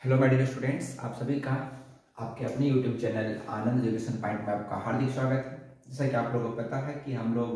Hello my dear students, आप सभी का आपके अपने यूट्यूब चैनल आनंद एजुकेशन पॉइंट में आपका हार्दिक स्वागत है। जैसा कि आप लोगों को पता है कि हम लोग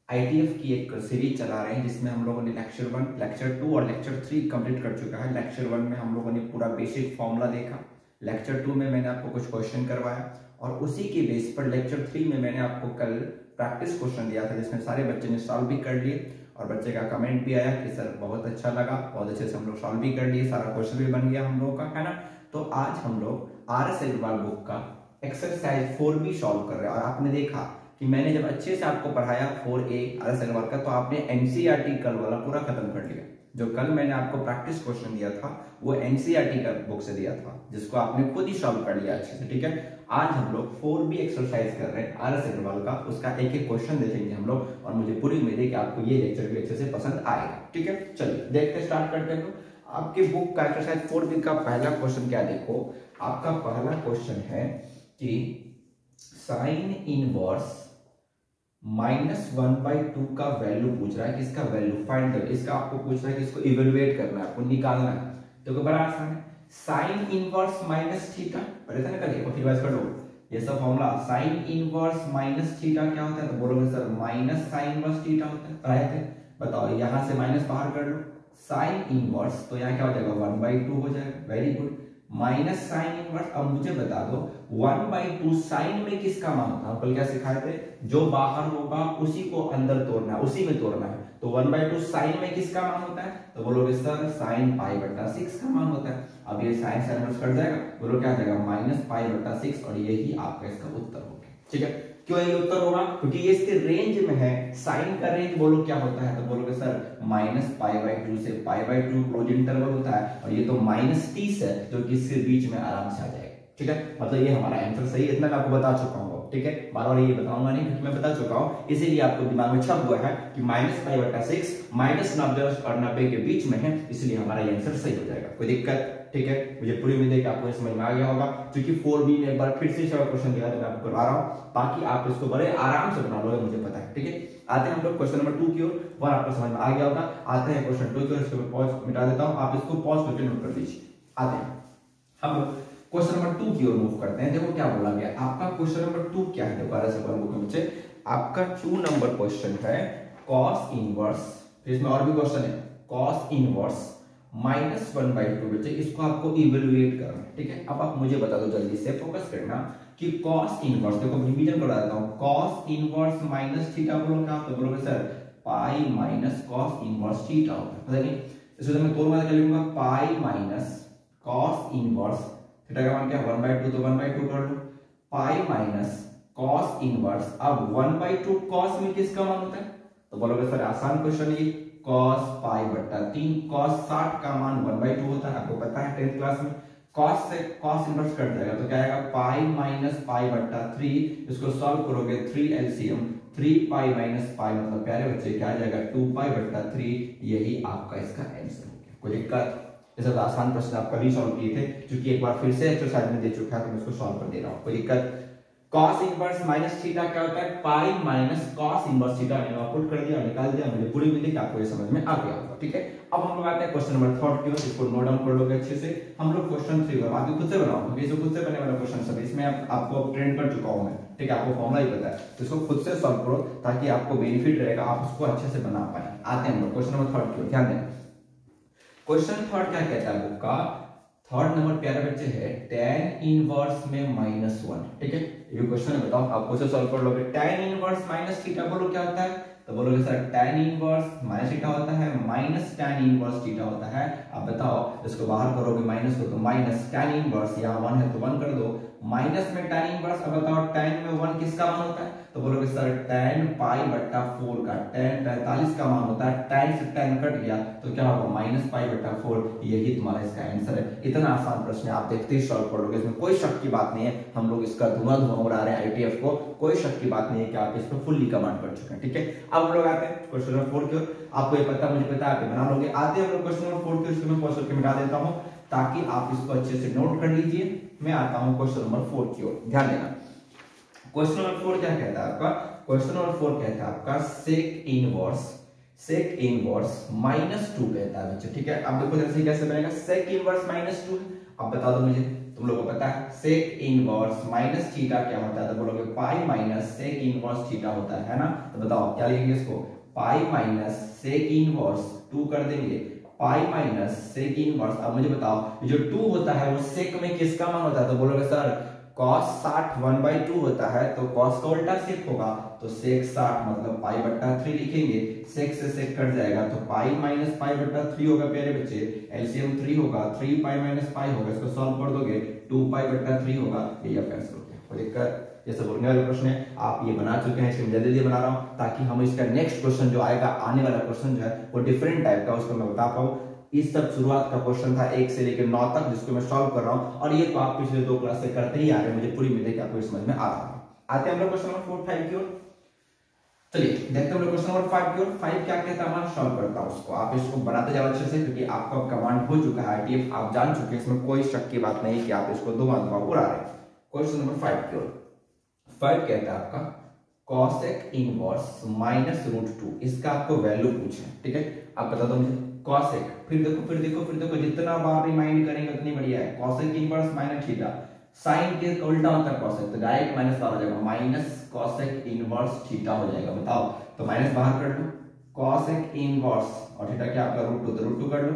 आईटीएफ की एक सीरीज चला रहे हैं जिसमें हम लोगों ने लेक्चर 1, लेक्चर 2 और लेक्चर 3 कंप्लीट कर चुका है। लेक्चर 1 में हम लोगों ने पूरा बेसिक फॉर्मूला देखा, लेक्चर 2 में मैंने आपको कुछ क्वेश्चन करवाया और उसी के बेस पर लेक्चर 3 में मैंने आपको कल प्रैक्टिस क्वेश्चन दिया था जिसमें सारे बच्चे ने सॉल्व भी कर लिए और बच्चे का कमेंट भी आया कि सर बहुत अच्छा लगा, बहुत अच्छे से हम लोग सॉल्व भी कर लिए, सारा क्वेश्चन भी बन गया हम लोगों का, है ना। तो आज हम लोग आर.एस. अग्रवाल बुक का एक्सरसाइज 4B सॉल्व कर रहे हैं और आपने देखा कि मैंने जब अच्छे से आपको पढ़ाया 4A आर.एस. अग्रवाल का तो आपने एनसीईआरटी कल वाला पूरा खत्म कर लिया। जो कल मैंने आपको प्रैक्टिस क्वेश्चन दिया था वो एनसीईआरटी का बुक से दिया था जिसको आपने खुद ही सॉल्व कर लिया अच्छे से, ठीक है। आज हम लोग 4B एक्सरसाइज कर रहे हैं आर.एस. अग्रवाल का, उसका एक एक क्वेश्चन देखेंगे हम लोग और मुझे पूरी उम्मीद है कि आपको ये लेक्चर भी अच्छे से पसंद आएगा, ठीक है। चलिए देखते स्टार्ट करते हैं। आपके बुक का एक्सरसाइज 4B का पहला क्वेश्चन क्या, देखो आपका पहला क्वेश्चन है कि साइन इनवर्स -1/2 का वैल्यू पूछ रहा है कि इसका वैल्यू फाइंड कर, इसका आपको पूछ रहा है कि इसको इवेलुएट करना है, आपको निकालना है। तो बड़ा आसान है, साइन इनवर्स माइनस थीटा, पढ़े थे ना कल, एक रिवाइज कर लो ये सब formula. Sine inverse minus theta क्या होता है, तो बोलोगे sir minus sine inverse theta होता है, पढ़ाए थे। बताओ यहां से माइनस बाहर कर लो, साइन इनवर्स तो यहाँ क्या हो जाएगा 1/2 हो जाएगा, very good. Minus sine inverse, अब मुझे बता दो 1/2 साइन में किसका मान होता है, कल क्या सिखाए थे, जो बाहर होगा उसी को अंदर तोड़ना है, उसी में तोड़ना है। तो 1/2 साइन में किसका मान होता है, तो बोलोगे सर साइन π/6 का मान होता है। अब ये साइन साइन इनवर्स कट जाएगा, बोलो क्या आ जाएगा -π/6 और यही आपका इसका उत्तर हो गया, ठीक है। क्यों ये उत्तर होगा, क्योंकि ये इसके रेंज में है। साइन का रेंज बोलो क्या होता है, तो बोलोगे सर -π/2 से π/2 क्लोज इंटरवल होता है और ये तो -30 है जो कि इसके बीच में आराम से आ जाएगा, ठीक है। मतलब ये हमारा आंसर सही है, इतना मैं आपको बता चुका हूँ, ठीक है। बार बार ये बताऊंगा नहीं क्योंकि मैं बता चुका हूँ, इसीलिए आपको दिमाग में छप हुआ है कि -π/6 -90 और 90 के बीच में है, इसलिए हमारा ये आंसर सही हो जाएगा। कोई दिक्कत, ठीक है। मुझे पूरी उम्मीद है कि आपको समझ में आ गया होगा, क्योंकि 4B में एक बार फिर से क्वेश्चन दिया था, मैं आपको करवा रहा हूँ ताकि आप इसको बड़े आराम से बना लोगे, मुझे पता है, ठीक है। आते हैं हम लोग क्वेश्चन नंबर 2 की ओर, वह आपको समझ में आ गया होगा। आते हैं क्वेश्चन 2 की ओर, इसको मैं पॉज मिटा देता हूँ, आप इसको पॉज करके नोट कर लीजिए। आते हैं हम लोग क्वेश्चन नंबर 2 की ओर मूव करते हैं। देखो क्या बोला गया, आपका क्वेश्चन नंबर 2 क्या है, दोबारा से बुक में बच्चे आपका 2 नंबर क्वेश्चन है cos इनवर्स, फिर इसमें और भी क्वेश्चन है, cos इनवर्स -1/2 बच्चे, इसको आपको इवेलुएट करना है, ठीक है। अब आप मुझे बता दो जल्दी से, फोकस करना कि cos इनवर्स, देखो रिवीजन करा देता हूं, cos इनवर्स माइनस थीटा बोलो क्या होता है, बोलोगे sir pi minus cos inverse theta होता है, पता नहीं। इसको मैं तोड़ कर लिखूंगा pi minus cos inverse theta का मान क्या 1/2, तो 1/2 कर लो, पाई माइनस cos इनवर्स। अब 1/2 cos में किसका मान होता है, तो बोलोगे सर आसान क्वेश्चन ये, cos π/3, cos 60 का मान 1/2 होता है, आपको पता है 10th क्लास में। cos से cos इनवर्स कट जाएगा तो क्या आएगा पाई माइनस π/3, इसको सॉल्व करोगे 3 एलसीएम 3π माइनस π, मतलब प्यारे बच्चे क्या आ जाएगा 2π/3, यही आपका इसका आंसर हो गया। कोई दिक्कत, ये सब आसान प्रश्न आप कभी सॉल्व किए थे, क्योंकि एक बार फिर से एक्सरसाइज में दे चुका है तो मैं इसको सॉल्व कर दे रहा हूं, कोई दिक्कत। cos इनवर्स माइनस थीटा क्या होता है, pi minus cos inverse theta, मैंने पुट कर दिया, निकाल दिया, मुझे पूरी उम्मीद है कि आपको ये समझ में आ गया होगा, ठीक है। अब हम लोग आते हैं क्वेश्चन नंबर 3 की ओर, इसको नोट डाउन कर लोगे अच्छे से। हम लोग क्वेश्चन 3 का बाकी खुद से बनाओ, क्योंकि इसको खुद से बनने वाला क्वेश्चन सब इसमें आपको ट्रेन कर चुका हूं मैं, ठीक है, आपको फॉर्मूला ही पता है, तो इसको खुद से सॉल्व करो ताकि आपको बेनिफिट रहेगा, आप उसको अच्छे से बना पाए। आते हैं हम लोग क्वेश्चन नंबर 3 की ओर, ध्यान देना। क्वेश्चन 3 क्या कहता है बुक का, 3rd नंबर प्यारे बच्चे है tan इनवर्स में -1, ठीक है। ये क्वेश्चन है, बताओ आप कैसे सॉल्व कर लोगे। tan इनवर्स माइनस थीटा बोलो क्या होता है, तो बोलोगे sir tan inverse minus theta होता है माइनस tan इनवर्स थीटा होता है। अब बताओ इसको बाहर करोगे माइनस को, तो माइनस tan इनवर्स, यहाँ 1 है तो 1 कर दो, माइनस में tan इनवर्स। अब बताओ tan में 1 किसका मान होता है, तो बोलोगे सर tan π/4 का, tan 45 का मान होता है, tan से tan कट गया तो क्या होगा -π/4, यही तुम्हारा इसका आंसर है। इतना आसान प्रश्न है, आप देखते ही सॉल्व कर लोगे, इसमें कोई शक की बात नहीं है। हम लोग इसका धुआं उड़ा रहे हैं आईटीएफ को, कोई शक की बात नहीं है कि आप इसको फुल्ली कमांड कर चुके हैं, ठीक है। अब हम लोग आते हैं क्वेश्चन नंबर 4 की ओर, आपको ये पता मुझे पता है, आप बना लोगे। आते हैं हम लोग क्वेश्चन नंबर 4 की ओर, इसको मैं पॉज करके मिटा देता हूं ताकि आप इसको अच्छे से नोट कर लीजिए। मैं आता हूं क्वेश्चन नंबर 4 की ओर, ध्यान देना। क्वेश्चन नंबर 4 क्या कहता है आपका, क्वेश्चन नंबर 4 कहता है आपका सेक इनवर्स सेक इनवर्स -2 कहता है बच्चे, ठीक है। अब देखो जैसे कैसे बनेगा, सेक इनवर्स -2 है। अब बता दो मुझे, तुम लोगों को पता है सेक इनवर्स माइनस थीटा क्या होता है, तो बोलोगे pi minus sec inverse theta होता है ना। तो बताओ क्या लिखेंगे इसको, पाई माइनस सेक इनवर्स 2 कर देंगे, पाई माइनस सेक इनवर्स। अब मुझे बताओ जो 2 होता है वो सेक में किसका मान होता है, तो बोलोगे सर cos 60 1/2 होता है, तो cos का उल्टा सेक होगा, तो सेक 60 मतलब पाई बट्टा 3 लिखेंगे। सेक से सेक कट जाएगा तो पाई माइनस पाई बट्टा 3 होगा प्यारे बच्चे, एलसीएम 3 होगा, 3 पाई माइनस पाई होगा, इसको सॉल्व कर दोगे 2 पाई बट्टा 3 होगा, ये आप आंसर हो गया। कोई दिक्कत, ये सब बोलने वाले प्रश्न है, आप ये बना चुके हैं, इसलिए जल्दी जल्दी बना रहा हूं ताकि हम इसका नेक्स्ट क्वेश्चन जो आएगा, आने वाला क्वेश्चन जो है वो डिफरेंट टाइप का, उसको मैं बता पाऊं। इस सब शुरुआत का क्वेश्चन था 1 से लेकर 9 तक, जिसको मैं सॉल्व कर रहा हूं, और ये तो आप पिछले 2 क्लास से करते ही आ रहे हैं, मुझे पूरी उम्मीद है कि आपको समझ में आ रहा है। आते हैं हम लोग क्वेश्चन नंबर 4 5 की ओर। चलिए देखते हैं हम लोग क्वेश्चन नंबर 5 की ओर। 5 क्या कहता है, मैं सॉल्व करता हूं उसको, आप इसको बनाते जाओ अच्छे से, क्योंकि आपका कमांड हो चुका है, आईटीएफ आप जान चुके हैं, इसमें कोई शक की बात नहीं कि आप इसको दुआ उड़ा रहे हैं। क्वेश्चन नंबर 5 की ओर। 5 कहता है आपका cosec इनवर्स -√2, इसका आपको वैल्यू पूछे, ठीक है। आप बता दो मुझे cosec, फिर देखो, जितना बार रिमाइंड करेंगे उतनी बढ़िया है। cosec inverse minus theta, sine के उल्टा होता है cosec, तो डायरेक्ट माइनस बाहर हो जाएगा, माइनस cosec इनवर्स थीटा हो जाएगा। बताओ, तो माइनस बाहर कर लो, cosec इनवर्स और थीटा क्या आपका √2, तो √2 कर लो,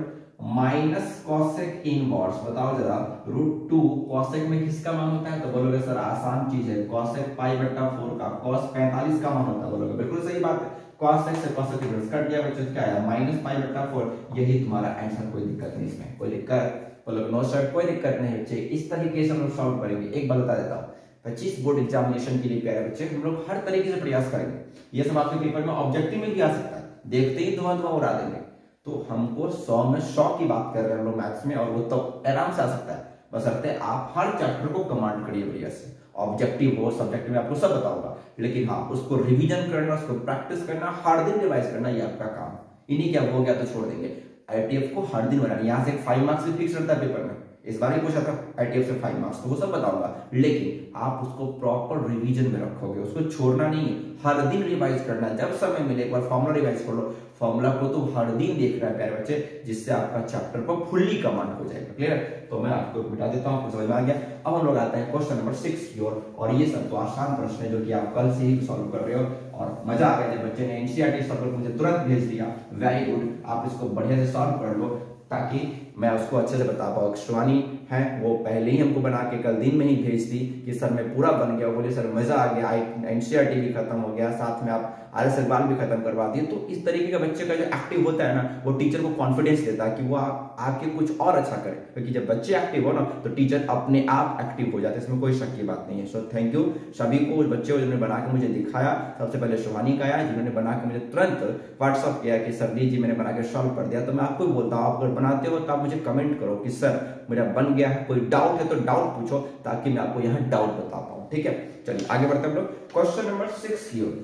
माइनस cosec इनवर्स, बताओ जरा √2 cosec में किसका मान होता है, तो बोलोगे सर आसान चीज है, cosec पाई बट्टा 4 का cos 45 का मान होता है, बोलोगे बिल्कुल सही बात है। cosec से cosec इनवर्स कट गया बच्चों, क्या आया माइनस पाई बट्टा 4, यही तुम्हारा आंसर, कोई दिक्कत नहीं इसमें, कोई दिक्कत, बोलोगे नो सर कोई दिक्कत नहीं बच्चे। इस तरीके से हम लोग सॉल्व करेंगे। एक बात बता देता हूँ, 25 बोर्ड एग्जामिनेशन के लिए प्यारे बच्चे हम लोग हर तरीके से प्रयास करेंगे, ये सब आपके पेपर में ऑब्जेक्टिव में भी आ सकता है, देखते ही धुआं उड़ा देंगे। तो हमको 100 में 100 की बात कर रहे हैं हम लोग मैथ्स में, और वो तो आराम से आ सकता है, बशर्ते आप हर चैप्टर को कमांड करिए बढ़िया से, ऑब्जेक्टिव हो सब्जेक्टिव में आपको सब बताऊंगा, लेकिन हाँ उसको रिवीजन करना, उसको प्रैक्टिस करना, हर दिन रिवाइज करना, ये आपका काम। इन्हीं क्या हो गया तो छोड़ देंगे, आईटीएफ को हर दिन बनाना, यहाँ से 5 मार्क्स भी फिक्स रहता है पेपर में, इस बार ही पूछा था आईटीएफ से 5 मार्क्स, तो वो सब बताऊंगा, लेकिन आप उसको प्रॉपर रिवीजन में रखोगे, उसको छोड़ना नहीं है, हर दिन रिवाइज करना, जब समय मिले एक बार फॉर्मूला रिवाइज कर लो, फॉर्मूला को तो हर दिन देखना है प्यारे बच्चे, जिससे आपका चैप्टर को फुल्ली कमांड हो जाएगा। क्लियर है, तो मैं आपको मिटा देता हूँ, समझ में आ गया। अब हम लोग आते हैं क्वेश्चन नंबर 6 की ओर, और ये सब तो आसान प्रश्न है जो कि आप कल से ही सॉल्व कर रहे हो, और मजा आ गया जब बच्चे ने एनसीईआरटी सॉल्व मुझे तुरंत भेज दिया, वेरी गुड, आप इसको बढ़िया से सॉल्व कर लो ताकि मैं उसको अच्छे से बता पाऊँ। शिवानी है वो पहले ही हमको बना के कल दिन में ही भेज दी कि सर मैं पूरा बन गया, बोले सर मजा आ गया, एनसीईआरटी भी खत्म हो गया, साथ में आप आरएस अखबार भी खत्म करवा दिए। तो इस तरीके का बच्चे का जो एक्टिव होता है ना, वो टीचर को कॉन्फिडेंस देता है कि वो आके कुछ और अच्छा करे, क्योंकि जब बच्चे एक्टिव हो ना तो टीचर अपने आप एक्टिव हो जाते हैं, इसमें कोई शक की बात नहीं है। सो थैंक यू सभी को, बच्चे जिन्होंने बना के मुझे दिखाया, सबसे पहले शिवानी का आया जिन्होंने बना के मुझे तुरंत व्हाट्सअप किया कि सर जी मैंने बना के सॉल्व कर दिया। तो मैं आपको बोलता हूँ, आप अगर बनाते हो तो आप मुझे कमेंट करो कि सर मेरा बन गया है, कोई डाउट है तो डाउट पूछो, ताकि मैं आपको यहाँ डाउट बता पाऊँ। ठीक है, चलिए आगे बढ़ते हैं हम लोग क्वेश्चन नंबर 6 की ओर।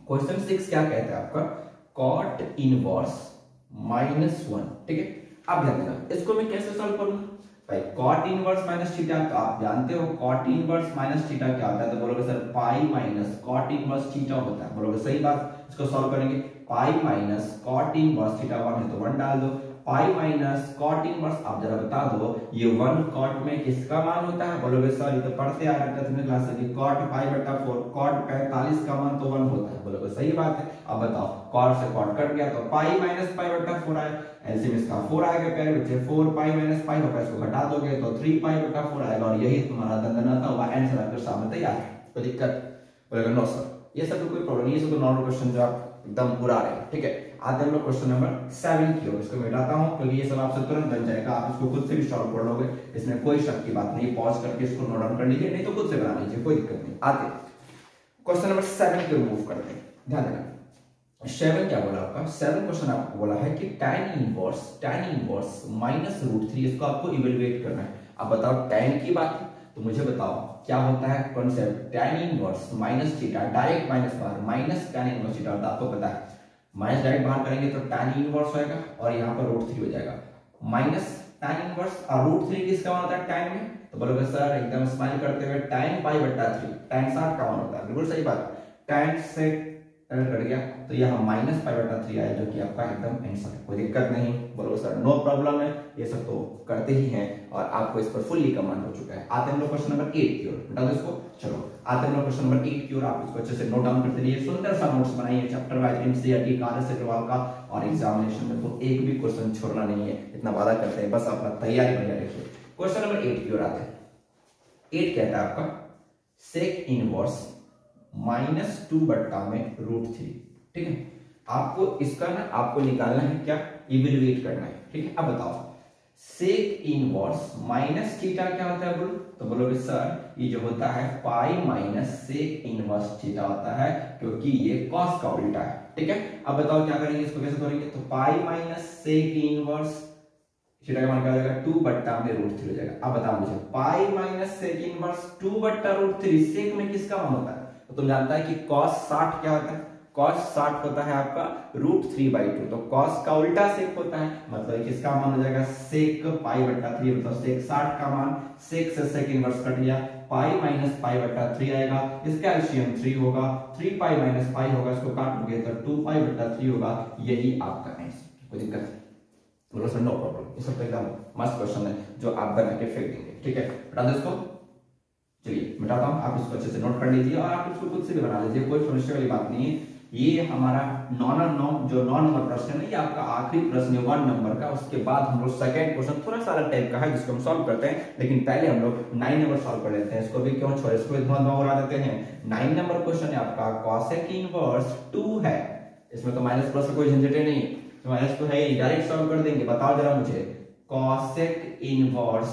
क्वेश्चन 6 क्या कहता है आपका, कॉट इनवर्स -1, ठीक है। अब ध्यान देना, इसको मैं कैसे सॉल्व करूंगा भाई, कॉट इनवर्स माइनस थीटा, तो आप जानते हो कॉट इनवर्स माइनस थीटा क्या होता है, तो बोलोगे sir pi minus cot inverse theta होता है, बोलोगे सही बात। इसको सॉल्व करेंगे, pi minus cot inverse theta 1 है तो 1 डाल दो, पाई माइनस कॉट इनवर्स, आप जरा बता दो ये 1 कॉट में किसका मान होता है, बोलोगे सर ये तो पढ़ते आ रहे थे क्लास में, कॉट पाई बटा 4, कॉट 45 का मान तो 1 होता है, बोलोगे सही बात है। अब बताओ कॉट से कॉट कट गया तो पाई माइनस पाई बटा 4 आया, एलसीएम इसका 4 आएगा प्यारे बच्चे, 4 पाई माइनस पाई होगा, इसको घटा दोगे तो 3 पाई बटा 4 आएगा, और यही तुम्हारा दंदनाता हुआ आंसर आपके सामने तैयार है। कोई दिक्कत, बोलेगा नो सर ये सब कोई प्रॉब्लम नहीं है, ये सब तो नॉर्मल क्वेश्चन जो आप एकदम पूरा रहे हैं। ठीक है, आते हैं हम लोग क्वेश्चन नंबर 7 की ओर। इसको मैं मिटाता हूं क्योंकि ये सब आपसे तुरंत बन जाएगा, आप इसको खुद से भी सॉल्व कर लोगे, इसमें कोई शक की बात नहीं। पॉज करके इसको नोट डाउन कर लीजिए, नहीं तो खुद से बना लीजिए, कोई दिक्कत नहीं। आते क्वेश्चन नंबर 7 को रिमूव करते हैं, ध्यान देना। 7 क्या बोला आपका, 7 क्वेश्चन आपको बोला है कि tan इनवर्स -√3, इसको आपको इवैल्यूएट करना है। अब बताओ tan की बात है तो मुझे बताओ क्या होता है concept, tan inverse minus theta, direct minus बाहर, माइनस tan इनवर्स थीटा, आपको पता है माइनस डायरेक्ट बाहर करेंगे तो tan इनवर्स होएगा और यहाँ पर √3 हो जाएगा, माइनस tan इनवर्स और √3 किसका मान होता है tan में, तो बोलोगे सर एकदम स्माइल करते हुए tan पाई बटा 3, tan 60 का मान होता है, बिल्कुल सही बात। tan से कट गया, तो यहाँ -π/3 आया जो कि आपका एकदम आंसर है। कोई दिक्कत नहीं, बोलो सर नो प्रॉब्लम है, ये सब तो करते ही हैं और आपको इस पर फुल्ली कमांड हो चुका है। आते हैं हम लोग क्वेश्चन नंबर 8 की ओर, बता दो इसको। चलो आते हैं हम लोग क्वेश्चन नंबर 8 की ओर। आप इसको अच्छे से नोट डाउन करते रहिए, सुंदर सा नोट्स बनाइए चैप्टर वाइज एनसीईआरटी कार्य अग्रवाल का, और एग्जामिनेशन में तो एक भी क्वेश्चन छोड़ना नहीं है, इतना वादा करते हैं। बस अपना तैयारी बढ़िया रखिए। क्वेश्चन नंबर 8 की ओर आते हैं। 8 कहता है आपका सेक इनवर्स -2/√3। ठीक है, आपको इसका ना आपको निकालना है क्या, इवेल्युएट करना है। ठीक है, अब बताओ सेक इनवर्स माइनस थीटा क्या होता है बोलो, तो बोलोगे सर ये जो होता है pi minus sec inverse theta होता है, क्योंकि ये कॉस का उल्टा है। ठीक है, अब बताओ क्या करेंगे, इसको कैसे करेंगे, तो pi minus sec inverse theta का मान क्या हो जाएगा 2/√3 हो जाएगा। अब बताओ मुझे पाई माइनस सेक इनवर्स 2/√3 सेक में किसका मान होता है, तो तुम जानता है कि cos 60 क्या होता है, cos 60 होता है आपका √3/2, तो cos का उल्टा सेक होता है, मतलब किसका मान हो जाएगा सेक π/3, मतलब सेक 60 का मान, सेक से सेक इनवर्स कट गया, पाई माइनस π/3 आएगा, इसका एलसीएम 3 होगा, 3π - π होगा, इसको काट लोगे तो 2π/3 होगा, यही आपका आंसर। कोई दिक्कत नहीं, बोलो सर नो प्रॉब्लम, ये सब तो एकदम मस्त क्वेश्चन है जो आप बना के फेंक देंगे। ठीक है, बता दो इसको। चलिए मिटाता हूं, आप इसको अच्छे से नोट कर लीजिए और आप इसको खुद से भी बना लीजिए, कोई समस्या वाली बात नहीं है। ये हमारा 9 नंबर प्रश्न है, ये आपका आखिरी प्रश्न है 1 नंबर का। उसके बाद हम लोग सेकंड क्वेश्चन थोड़ा सा अलग टाइप का है जिसको हम सॉल्व करते हैं, लेकिन पहले हम लोग 9 नंबर सॉल्व कर लेते हैं। इसको भी क्यों छोड़े, इसको भी धुआं उड़ा देते हैं। 9 नंबर क्वेश्चन है आपका कॉसेक इनवर्स 2 है, इसमें तो माइनस प्लस का कोई झंझट नहीं, तो माइनस तो है ही, डायरेक्ट सॉल्व कर देंगे। बताओ जरा मुझे कॉसेक इनवर्स,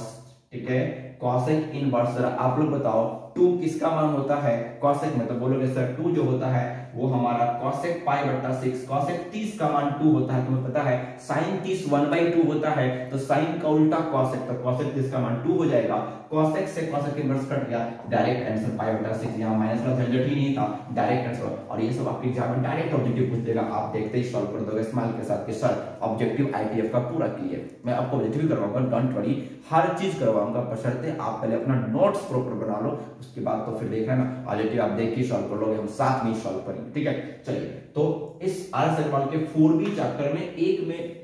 ठीक है कॉसेक इनवर्स, जरा आप लोग बताओ 2 किसका मान होता है कॉसेक में, तो बोलोगे सर 2 जो होता है वो हमारा कॉसेक π/6, कॉसेक 30 का मान 2 होता है, तुम्हें पता है साइन 30 1/2 होता है, तो साइन का उल्टा कॉसेक, तो कॉसेक 30 का मान 2 हो जाएगा। कॉसेक से कॉसेक इनवर्स कट गया, डायरेक्ट आंसर π/6, यहाँ माइनस का झंझट ही नहीं था, डायरेक्ट आंसर। और ये सब आपके एग्जाम में डायरेक्ट ऑब्जेक्टिव पूछ देगा, आप देखते ही सॉल्व कर दोगे स्माइल के साथ कि सर ऑब्जेक्टिव आईटीएफ का पूरा क्लियर। मैं आपको ऑब्जेक्टिव करवाऊंगा, डोंट वरी, हर चीज करवाऊंगा, बशर्ते आप पहले अपना नोट्स प्रॉपर बना लो, उसके बाद तो फिर देखना ना ऑब्जेक्टिव आप देख के सॉल्व कर लोगे, हम साथ में सॉल्व करेंगे। ठीक है, चलिए तो इस आर सवाल के 4B चैप्टर में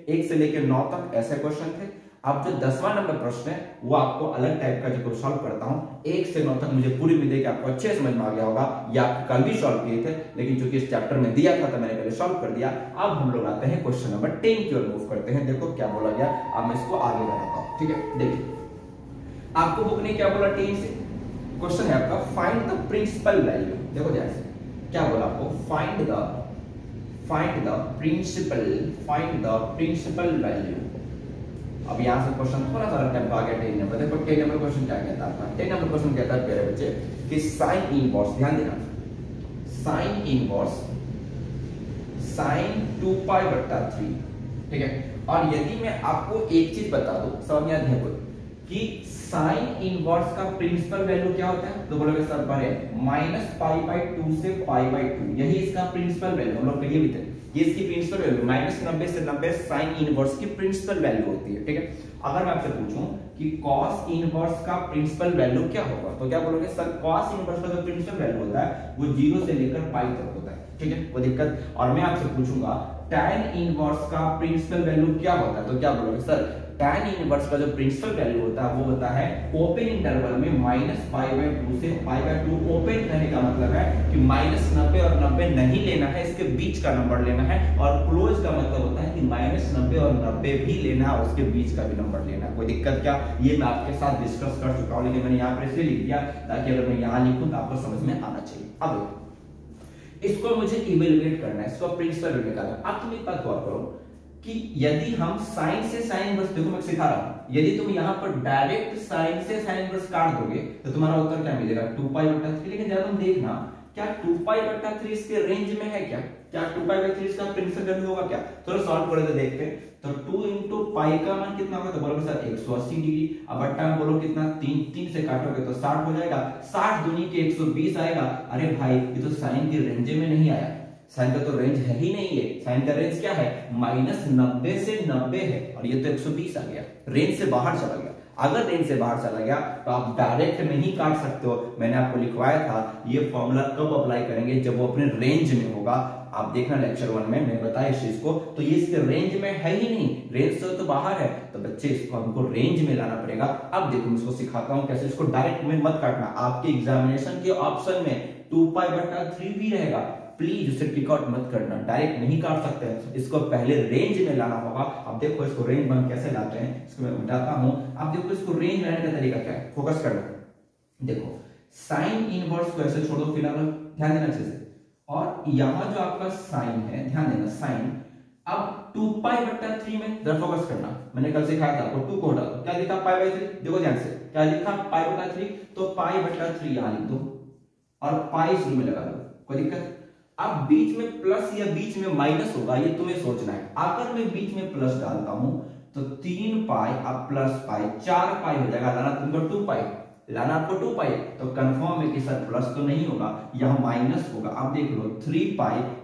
1 से लेकर 9 तक ऐसे क्वेश्चन थे। अब जो 10वां नंबर प्रश्न है वो आपको अलग टाइप का जो सॉल्व करता हूं, 1 से 9 तक मुझे पूरी उम्मीद है कि आपको अच्छे समझ में आ गया होगा, या आप कल भी सॉल्व किए थे, लेकिन चूंकि इस चैप्टर में दिया था तो मैंने पहले सॉल्व कर दिया। अब हम लोग आते हैं क्वेश्चन नंबर 10 की ओर मूव करते हैं। देखो क्या बोला गया, अब मैं इसको आगे बढ़ाता हूं। ठीक है, देखिए आपको बुक ने क्या बोला 10 से, क्वेश्चन है आपका फाइंड द प्रिंसिपल वैल्यू। देखो ध्यान से क्या बोला आपको, फाइंड द प्रिंसिपल वैल्यू। अब यहां से क्वेश्चन थोड़ा सा टाइप आ गया 10 नंबर। देखो 10 नंबर क्वेश्चन क्या कहता है, 10 नंबर क्वेश्चन कहता है प्यारे बच्चे कि साइन इनवर्स, ध्यान देना, साइन इनवर्स साइन 2π/3। ठीक है, और यदि मैं आपको एक चीज बता दूं, समझ में ध्यान दो कि साइन इनवर्स का प्रिंसिपल वैल्यू क्या होता है, तो बोलोगे सर पढ़े -π/2 से π/2, यही इसका प्रिंसिपल वैल्यू हम लोग कहिए भी थे, ये इसकी प्रिंसिपल वैल्यू -90 से 90 साइन इनवर्स की प्रिंसिपल वैल्यू होती है। ठीक है, अगर मैं आपसे पूछूं कि कॉस इनवर्स का प्रिंसिपल वैल्यू क्या होगा, तो क्या बोलोगे सर कॉस इनवर्स का जो प्रिंसिपल वैल्यू होता है वो 0 से लेकर π तक होता है। ठीक है, वो दिक्कत। और मैं आपसे पूछूंगा tan इनवर्स का प्रिंसिपल वैल्यू क्या होता है, तो क्या बोलोगे सर tan इनवर्स का जो प्रिंसिपल वैल्यू होता है वो होता है ओपन इंटरवल में -π/2 से π/2। ओपन कहने का मतलब है कि -90 और 90 नहीं लेना है, इसके बीच का नंबर लेना है, और क्लोज का मतलब होता है कि -90 और 90 भी लेना है और उसके बीच का भी नंबर लेना है। कोई दिक्कत क्या, ये मैं आपके साथ डिस्कस कर चुका हूं, लेकिन मैंने यहाँ पर इसलिए लिख दिया ताकि अगर मैं यहाँ लिखूं तो आपको समझ में आना चाहिए। अब इसको मुझे इवेल्युएट करना है, इसको प्रिंसिपल वैल्यू निकालना है। अब तुम एक बात गौर करो कि यदि हम साइन से साइन इनवर्स, देखो मैं सिखा रहा हूं, यदि तुम यहां पर डायरेक्ट साइन से साइन इनवर्स काट दोगे तो तुम्हारा उत्तर क्या मिलेगा 2π/3। लेकिन जब तुम देखना क्या 2π/3 इसके रेंज में है, क्या 2π/3 इसका प्रिंसिपल वैल्यू होगा क्या, थोड़ा सॉल्व करे तो देखते हैं। तो 2 × पाई का मान कितना होगा, तो बोलोगे सर 180 डिग्री। अब बट्टा में बोलो कितना, 3 से काटोगे तो 60 हो जाएगा, 60 दूनी के 120 आएगा। अरे भाई ये तो साइन के रेंज में नहीं आया, साइन का तो रेंज है ही नहीं है, साइन का रेंज क्या है -90 से 90 है, और ये तो 120 आ गया, रेंज से बाहर चला गया। अगर रेंज से बाहर चला गया तो आप डायरेक्ट नहीं काट सकते हो, मैंने आपको लिखवाया था ये फॉर्मूला कब अप्लाई करेंगे, जब वो अपने रेंज में होगा। आप देखना लेक्चर 1 में मैं बताया इस चीज को, तो ये इसके रेंज में है ही नहीं, रेंज से तो बाहर है, तो बच्चे इसको हमको रेंज में लाना पड़ेगा। अब देखो मैं इसको सिखाता हूँ कैसे, इसको डायरेक्ट में मत काटना, आपके एग्जामिनेशन के ऑप्शन में 2π/3 भी रहेगा, प्लीज उसे टिक आउट मत करना, डायरेक्ट नहीं काट सकते हैं, इसको पहले रेंज में लाना होगा। अब देखो इसको रेंज में कैसे लाते हैं, इसको मैं बताता हूं। अब देखो इसको रेंज में लाने का तरीका क्या है, फोकस करना। देखो साइन इनवर्स को ऐसे छोड़ दो फिलहाल, ध्यान देना अच्छे से, और यहां जो आपका साइन है, ध्यान देना साइन, अब 2π/3 में जरा फोकस करना, मैंने कल सिखाया था आपको, 2 को हटा दो, क्या लिखा π/3, देखो ध्यान से, क्या लिखा π/3, तो π/3 यहां लिख दो और पाई शुरू में लगा दो, कोई दिक्कत। अब बीच में प्लस या बीच में माइनस होगा, ये तुम्हें सोचना है। अगर मैं बीच में प्लस डालता हूं तो 3π अब प्लस पाई 4π हो जाएगा, लाना तुमको 2π, लाना आपको 2π, तो कंफर्म है कि सर प्लस तो नहीं होगा, यह माइनस होगा। अब देख लो 3π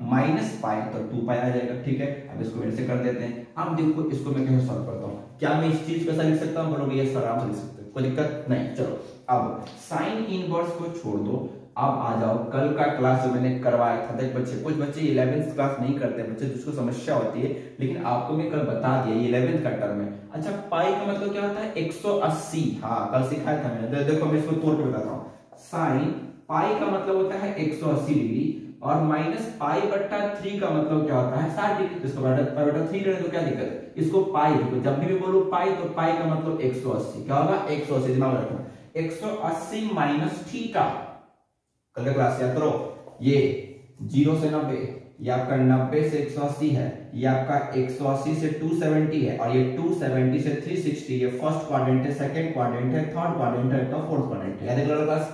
माइनस पाई तो 2π आ जाएगा, ठीक है। अब इसको मेरे से कर देते हैं। अब देखो इसको मैं कैसे सॉल्व करता हूं, क्या मैं इस चीज को ऐसा लिख सकता हूं, बोलोगे ये सर आराम से लिख सकते हो, कोई दिक्कत नहीं। चलो अब साइन इनवर्स को छोड़ दो, अब आ जाओ कल का क्लास जो मैंने करवाया था। देख बच्चे, कुछ बच्चे 11th क्लास नहीं करते बच्चे, जिसको समस्या होती है, लेकिन आपको मैं कल बता दिया 11th का टर्म है। अच्छा पाई का मतलब क्या होता है, 180, हाँ कल सिखाया था मैंने, देखो मैं इसको तोड़ के बताता हूँ। साइन पाई का मतलब होता है 180 डिग्री, और माइनस π/3 का मतलब क्या होता है 60 डिग्री, इसको π/3 रहने दो, क्या दिक्कत है, इसको पाई देखो, जब भी मैं बोलूं पाई तो पाई का मतलब 180, क्या होगा 180, दिमाग रखना, 180 माइनस थीटा, कल का क्लास याद करो, ये 0 से 90, ये आपका 90 से 180 है, ये आपका 180 से 270 है, और ये 270 से 360, ये फर्स्ट क्वाड्रेंट है, सेकंड क्वाड्रेंट है, थर्ड क्वाड्रेंट है, तो फोर्थ क्वाड्रेंट है, याद है कल क्लास।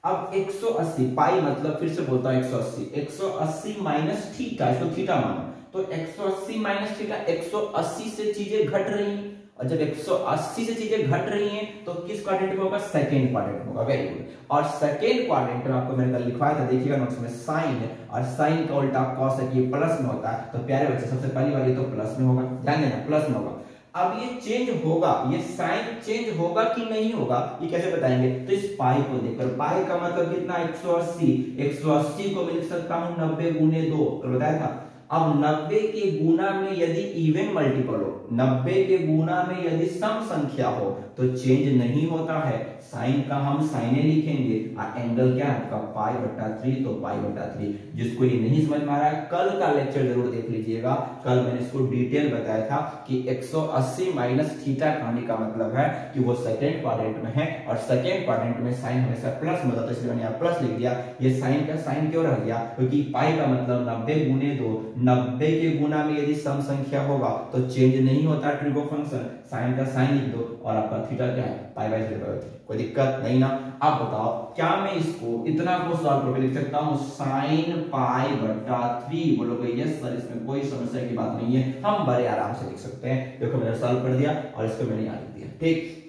अब 180 पाई मतलब फिर से बोलता हूं 180 माइनस थीटा, इसको थीटा मानो, तो 180 माइनस थीटा, 180 से चीजें घट रही हैं, और जब 180 से चीजें घट रही हैं तो किस क्वाड्रेंट में होगा, सेकंड क्वाड्रेंट में होगा, वेरी गुड। और सेकंड क्वाड्रेंट में आपको मैंने कल लिखवाया था, देखिएगा नोट्स में, साइन है, और साइन का उल्टा कॉस है कि ये प्लस में होता है, तो प्यारे बच्चे सबसे पहली वाली तो प्लस में होगा, ध्यान देना प्लस में होगा। अब ये चेंज होगा, ये साइन चेंज होगा कि नहीं होगा, ये कैसे बताएंगे, तो इस पाई को देखकर, पाई का मतलब कितना 180 को मैं लिख सकता हूं 90 गुने 2, तो बताया था। अब 90 के गुना में यदि इवन मल्टीपल हो, 90 के गुना में यदि सम संख्या हो तो चेंज नहीं होता है, साइन का हम साइने लिखेंगे, और एंगल क्या है आपका π/3, तो π/3। जिसको ये नहीं समझ में आ रहा है कल का लेक्चर जरूर देख लीजिएगा, कल मैंने इसको डिटेल बताया था कि 180 माइनस थीटा कहने का मतलब है कि वो सेकंड क्वाड्रेंट में है, और सेकंड क्वाड्रेंट में साइन हमेशा प्लस में होता है, इसलिए मैंने यहाँ प्लस लिख दिया। ये साइन का साइन क्यों रह गया, क्योंकि पाई का मतलब 90 गुने 2, 90 के गुना में यदि सम संख्या होगा तो चेंज नहीं होता ट्रिगो फंक्शन, साइन का साइन लिख दो, और आपका थीटा क्या है π/3, कोई दिक्कत नहीं ना। अब बताओ क्या मैं इसको इतना को सॉल्व करके लिख सकता हूं sin π/3, बोलोगे यस सर इसमें कोई समस्या की बात नहीं है, हम बड़े आराम से लिख सकते हैं। देखो मैंने सॉल्व कर दिया और इसको मैंने यहाँ लिख दिया, ठीक।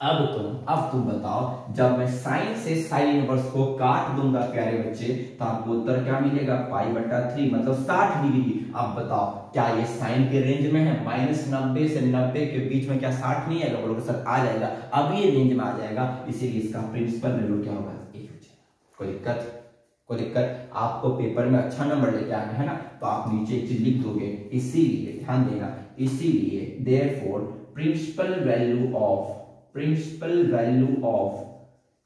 अब तुम बताओ, जब मैं साइन से साइन इनवर्स को काट दूंगा प्यारे बच्चे, तो आपको उत्तर क्या मिलेगा π/3, मतलब 60 डिग्री। अब बताओ क्या ये साइन के रेंज में है, -90 से 90 के बीच में क्या 60 नहीं आएगा, बोलोगे सर आ जाएगा, अब ये रेंज में आ जाएगा, इसीलिए इसका प्रिंसिपल वैल्यू क्या होगा, 1 हो जाएगा। कोई दिक्कत, आपको पेपर में अच्छा नंबर लेके आना है ना, तो आप नीचे एक चीज लिख दोगे, इसीलिए ध्यान देना, इसीलिए देयरफॉर प्रिंसिपल वैल्यू ऑफ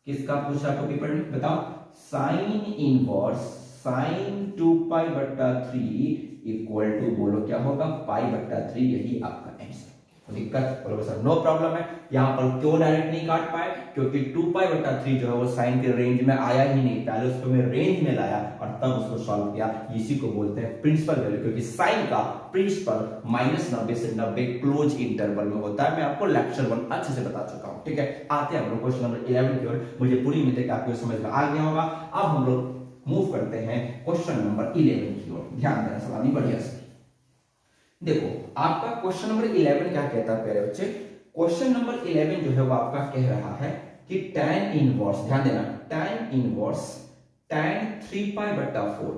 किसका पूछा आपको पेपर में, बताओ, sine inverse sin 2π/3 equal to, बोलो क्या होगा π/3, यही आपका आंसर। तो दिक्कत, बोलो सर नो प्रॉब्लम है। यहाँ पर क्यों डायरेक्ट नहीं काट पाए, क्योंकि 2π/3 जो है वो साइन के रेंज में आया ही नहीं, पहले उसको मैं रेंज में लाया और तब उसको सॉल्व किया, इसी को बोलते हैं प्रिंसिपल वैल्यू, क्योंकि साइन का प्रिंसिपल -90 से 90 क्लोज इंटरवल में होता है। मैं आपको लेक्चर 1 अच्छे से बता चुका हूँ, ठीक है। आते हैं हम लोग क्वेश्चन नंबर 11 की ओर, मुझे पूरी उम्मीद है कि आपको समझ में आ गया होगा। अब हम लोग मूव करते हैं क्वेश्चन नंबर 11 की ओर, ध्यान देना सवाल बढ़िया से। देखो आपका क्वेश्चन नंबर 11 क्या कहता है प्यारे बच्चे, क्वेश्चन नंबर 11 जो है वो आपका कह रहा है कि tan इनवर्स, ध्यान देना, tan इनवर्स tan 3π/4,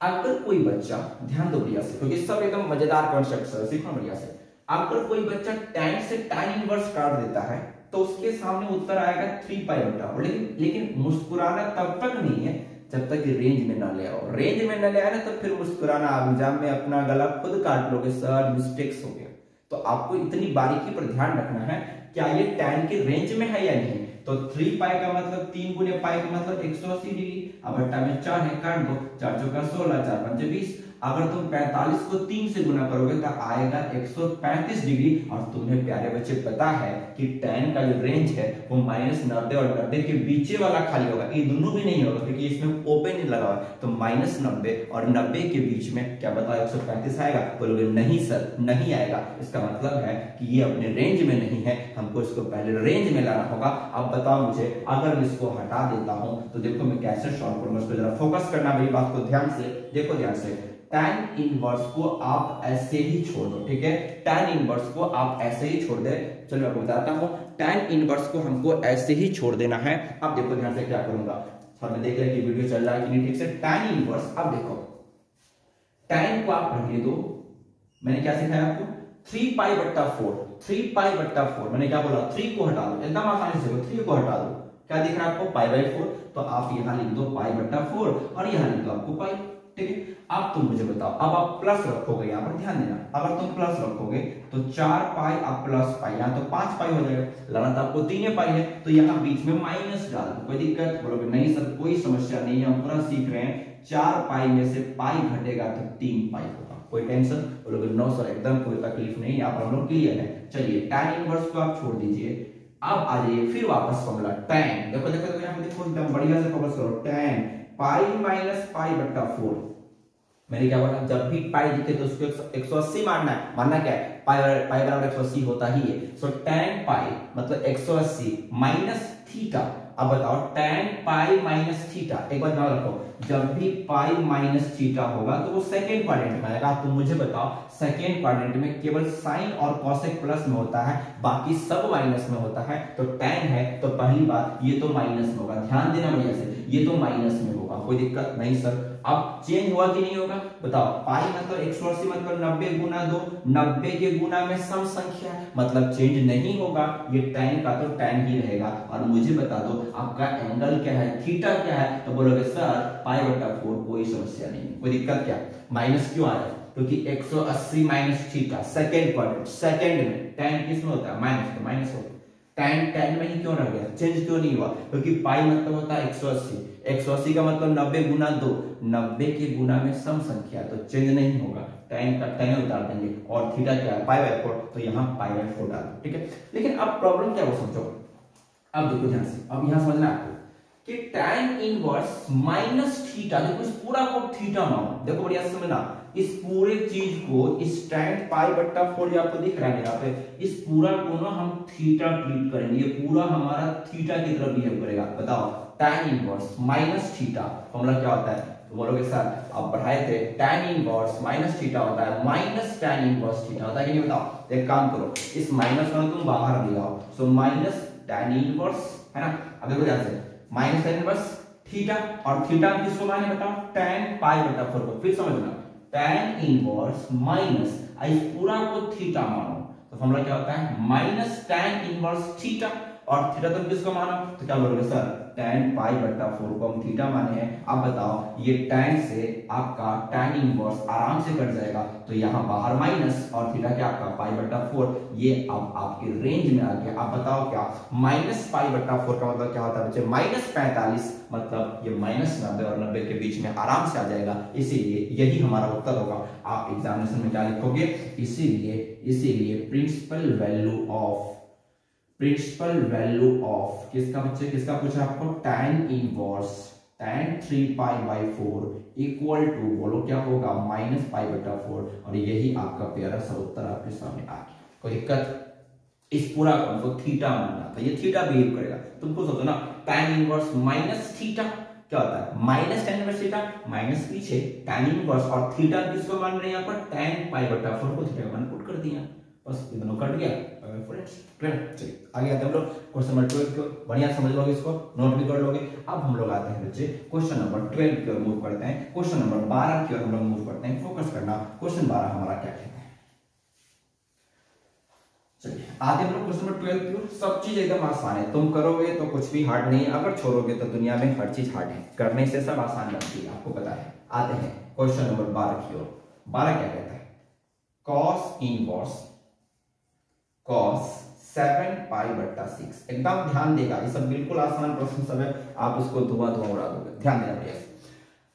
अगर कोई बच्चा, ध्यान दो बढ़िया से क्योंकि सब एकदम मजेदार कॉन्सेप्ट है, सीखना बढ़िया से। अगर कोई बच्चा tan से tan इनवर्स काट देता है तो उसके सामने उत्तर आएगा 3π/4, लेकिन मुस्कुराना तब तक नहीं है जब तक कि रेंज में ना ले आओ। रेंज में ना ले आए ना तो फिर मुस्कुराना, आप एग्जाम में अपना गला खुद काट लोगे, सर मिस्टेक्स हो गया। तो आपको इतनी बारीकी पर ध्यान रखना है, क्या ये tan के रेंज में है या नहीं। तो 3 पाई का मतलब 3 गुने पाई का मतलब 180 डिग्री। अब बट्टा में 4 है, काट दो, 4 चौका 16, 4 पंचे 20। अगर तुम 45 को 3 से गुना करोगे तो आएगा 135 डिग्री। और तुम्हें प्यारे बच्चे पता है कि tan का जो रेंज है वो -90 और 90 के बीच वाला खाली होगा, ये दोनों भी नहीं होगा क्योंकि इसमें ओपन नहीं लगा हुआ। तो -90 और 90 के बीच में क्या बताओ 135 आएगा? बोलोगे नहीं सर नहीं आएगा। इसका मतलब है कि ये अपने रेंज में नहीं है, हमको इसको पहले रेंज में लाना होगा। अब बताओ मुझे, अगर मैं इसको हटा देता हूं तो देखो मैं कैसे सॉल्व करूंगा। इसको जरा फोकस करना मेरी बात को ध्यान से, देखो ध्यान से। tan इनवर्स को आप ऐसे ही छोड़ दो, ठीक है, tan इनवर्स को आप ऐसे ही छोड़ दे। चलो मैं आपको बताता हूं, tan इनवर्स को हमको ऐसे ही छोड़ देना है। अब देखो ध्यान से क्या करूंगा, थोड़ा देख लें कि वीडियो चल रहा है कि नहीं ठीक से। tan इनवर्स, अब देखो tan को आप रहने दो, मैंने क्या सिखाया आपको 3 पाई बट्टा 4, 3 पाई बट्टा 4। मैंने क्या बोला, 3 को हटा दो, एकदम आसानी से 3 को हटा दो, क्या दिख रहा है आपको, पाई बाई 4। तो आप यहां लिख दो पाई बट्टा 4 और यहां लिख दो आपको पाई, ठीक है। अब तुम मुझे बताओ, अब आप प्लस रखोगे, यहां पर ध्यान देना, अगर तुम प्लस रखोगे तो 4 पाई अब प्लस पाई, यहां तो 5 पाई हो जाएगा, लाना तो आपको 3 पाई है, तो यहां बीच में माइनस डाल दो, कोई दिक्कत? बोलोगे नहीं सर कोई समस्या नहीं है, हम पूरा सीख रहे हैं। 4 पाई में से पाई घटेगा तो 3 पाई होगा, कोई टेंशन? बोलोगे नो सर एकदम कोई तकलीफ नहीं, यहाँ पर हम लोग क्लियर है। चलिए tan इनवर्स को आप छोड़ दीजिए, अब आ जाइए फिर वापस फॉर्मूला tan। देखो देखो देखो, यहाँ पे देखो एकदम बढ़िया से फोकस करो। tan पाई माइनस पाई बट्टा 4। मैंने क्या बोला, जब भी पाई दिखे तो उसको 180 मानना है। मानना क्या है, पाई बराबर 180 होता ही है। सो tan पाई मतलब 180 माइनस थीटा। अब बताओ tan पाई माइनस थीटा, एक बात ध्यान रखो, जब भी पाई माइनस थीटा होगा तो वो सेकेंड क्वाड्रेंट में आएगा। तो मुझे बताओ सेकेंड क्वाड्रेंट में केवल साइन और कॉसेक प्लस में होता है, बाकी सब माइनस में होता है। तो tan है तो पहली बात ये तो माइनस में होगा, ध्यान देना बढ़िया से, ये तो माइनस में होगा, कोई दिक्कत नहीं सर। अब चेंज हुआ कि नहीं होगा बताओ, पाई मतलब 180 मतलब 90 गुना 2, 90 के गुना में सम संख्या मतलब चेंज नहीं होगा, ये tan का तो tan ही रहेगा। और मुझे बता दो आपका एंगल क्या है, थीटा क्या है, तो बोलोगे सर पाई बटा 4, कोई समस्या नहीं, कोई दिक्कत क्या? माइनस क्यों आया, क्योंकि 180 minus theta second quadrant, second में tan किस में होता है, माइनस, तो माइनस होगा। tan में ही क्यों रह गया, चेंज क्यों नहीं हुआ, क्योंकि पाई मतलब होता है 180, 180 का मतलब 90 गुना 2, 90 के गुना में सम संख्या, तो चेंज नहीं होगा। tan का tan उतार देंगे और थीटा क्या है पाई बाय 4, तो यहाँ पाई बाय 4 डाल दो, ठीक है। लेकिन अब प्रॉब्लम क्या वो समझो, अब देखो ध्यान से, अब यहाँ समझना आपको कि tan इनवर्स माइनस थीटा, देखो इस पूरा को थीटा मानो, देखो बढ़िया से समझना, इस पूरे चीज को इस tan पाई बट्टा 4 आपको दिख रहा है यहाँ पे, इस पूरा को ना हम थीटा ट्रीट करेंगे, ये पूरा हमारा थीटा की तरफ बिहेव करेगा। बताओ tan inverse minus theta formula क्या होता है, तो बोलोगे सर आप पढ़ाए थे tan इनवर्स माइनस थीटा होता है, माइनस tan इनवर्स थीटा होता है कि नहीं, बताओ। एक काम करो, इस माइनस को तुम बाहर ले आओ, सो माइनस tan इनवर्स है ना। अब देखो ध्यान से, माइनस tan इनवर्स थीटा, और थीटा किसको माने बताओ, tan पाई बटा 4 को। फिर समझना tan इनवर्स माइनस इस पूरा को थीटा मानो, तो फॉर्मूला क्या होता है, माइनस tan इनवर्स थीटा, और थीटा तुम किसको मानो, तो क्या बोलोगे सर tan पाई बटा 4 को हम थीटा माने हैं। अब बताओ ये tan से आपका tan इनवर्स आराम से कट जाएगा, तो यहाँ बाहर माइनस और थीटा क्या आपका पाई बटा 4, ये अब आपके रेंज में आ गया। अब बताओ क्या, माइनस पाई बटा 4 का मतलब क्या होता है बच्चे, माइनस 45, मतलब ये माइनस 90 और 90 के बीच में आराम से आ जाएगा, इसीलिए यही हमारा उत्तर होगा। आप एग्जामिनेशन में क्या लिखोगे, इसीलिए प्रिंसिपल वैल्यू ऑफ किसका बच्चे, किसका पूछा आपको, tan inverse tan 3 pi by 4 equal to बोलो क्या होगा, माइनस पाई बटा 4, और यही आपका प्यारा सा उत्तर आपके सामने आ गया। कोई दिक्कत, इस पूरा को हमको थीटा मानना था, ये थीटा बिहेव करेगा। तुमको सोचो ना tan इनवर्स माइनस थीटा क्या होता है, minus tan inverse theta, minus पीछे tan इनवर्स, और थीटा किसको मान रहे हैं यहाँ पर, tan पाई बटा 4 को थीटा मान पुट कर दिया, बस ये दोनों कट गया फ्रेंड्स। चलिए आगे आते हैं हम लोग क्वेश्चन नंबर 12 को, बढ़िया समझ लोगे, इसको नोट भी कर लोगे। अब हम लोग आते हैं बच्चे क्वेश्चन नंबर 12 की ओर मूव करते हैं, क्वेश्चन नंबर 12 की ओर हम लोग मूव करते हैं। फोकस करना, क्वेश्चन 12 हमारा क्या कहता है, चलिए आते हम लोग क्वेश्चन नंबर 12 की ओर। सब चीज एकदम आसान है, तुम करोगे तो कुछ भी हार्ड नहीं है, अगर छोड़ोगे तो दुनिया में हर चीज हार्ड है, करने से सब आसान बनती है, आपको पता है। आते हैं क्वेश्चन नंबर 12 की ओर। 12 क्या कहता है, कॉस इनवर्स कॉस 7π/6। एकदम ध्यान देगा, ये सब बिल्कुल आसान प्रश्न सब है, आप इसको धुआं उड़ा दोगे, ध्यान देना भैया।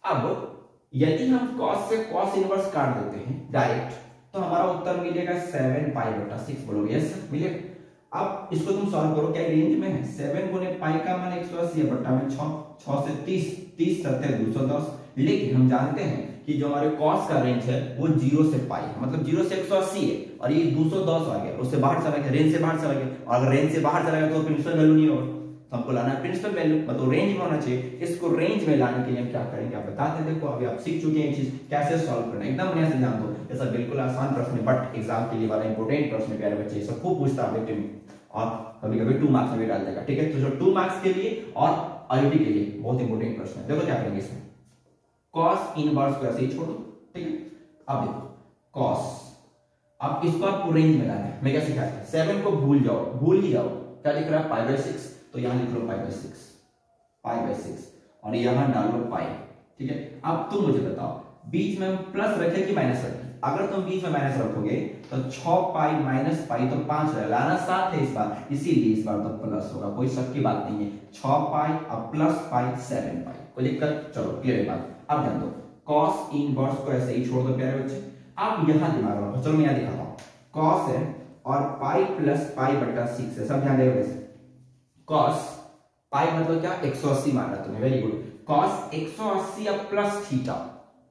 अब यदि हम cos से cos इनवर्स काट देते हैं डायरेक्ट, तो हमारा उत्तर मिलेगा 7π/6। बोलोगे यस मिलेगा। अब इसको तुम सॉल्व करो, क्या रेंज में है, 7 गुने पाई का मान 180 है, बट्टा में 6, 6 से 30, 30 7 210। लेकिन हम जानते हैं कि जो हमारे cos का रेंज है वो 0 से पाई है, मतलब 0 से 180 है, और ये 210 आ गया, उससे बाहर चला गया, रेंज से बाहर चला गया, और अगर रेंज से बाहर चला गया तो प्रिंसिपल वैल्यू नहीं होगा, तो हमको लाना है प्रिंसिपल वैल्यू, मतलब रेंज में होना चाहिए। इसको रेंज में लाने के लिए हम क्या करेंगे, आप बताते हैं। देखो अभी आप सीख चुके हैं ये चीज कैसे सॉल्व करना है, एकदम नया से जान दो। ये सब बिल्कुल आसान प्रश्न है, बट एग्जाम के लिए वाला इंपॉर्टेंट प्रश्न है प्यारे बच्चे, सब खूब पूछता है में, और कभी कभी 2 मार्क्स में भी डाल देगा, ठीक है। तो जो 2 मार्क्स के लिए और आईटी के लिए बहुत इंपॉर्टेंट प्रश्न है। देखो क्या करेंगे इसमें, cos इनवर्स को ऐसे ही छोड़ दो, ठीक है। अब देखो cos, अब इसको आपको रेंज में लाना है। मैं क्या सिखाया, 7 को भूल जाओ, भूल ही जाओ, क्या लिख रहा है π/6, तो यहां लिख लो π/6, और यहां डालो पाई, ठीक है। अब तुम मुझे बताओ, बीच में हम प्लस रखे कि माइनस रखें। अगर तुम बीच में माइनस रखोगे तो 6π - पाई तो 5 रहेगा, लाना 7 है इस बार, इसीलिए इस बार तो प्लस होगा, कोई शक की बात नहीं है। 6π अब प्लस पाई 7π, कोई दिक्कत, चलो क्लियर बात। अब ध्यान दो, cos इनवर्स को ऐसे ही छोड़ दो प्यारे बच्चे। अब यहां दिमाग लगाओ, चलो मैं यहां दिखाता हूं, cos है और पाई प्लस π/6 है, सब ध्यान देगा वैसे। cos पाई मतलब क्या, 180 माना तुमने, वेरी गुड। cos 180 अब प्लस थीटा,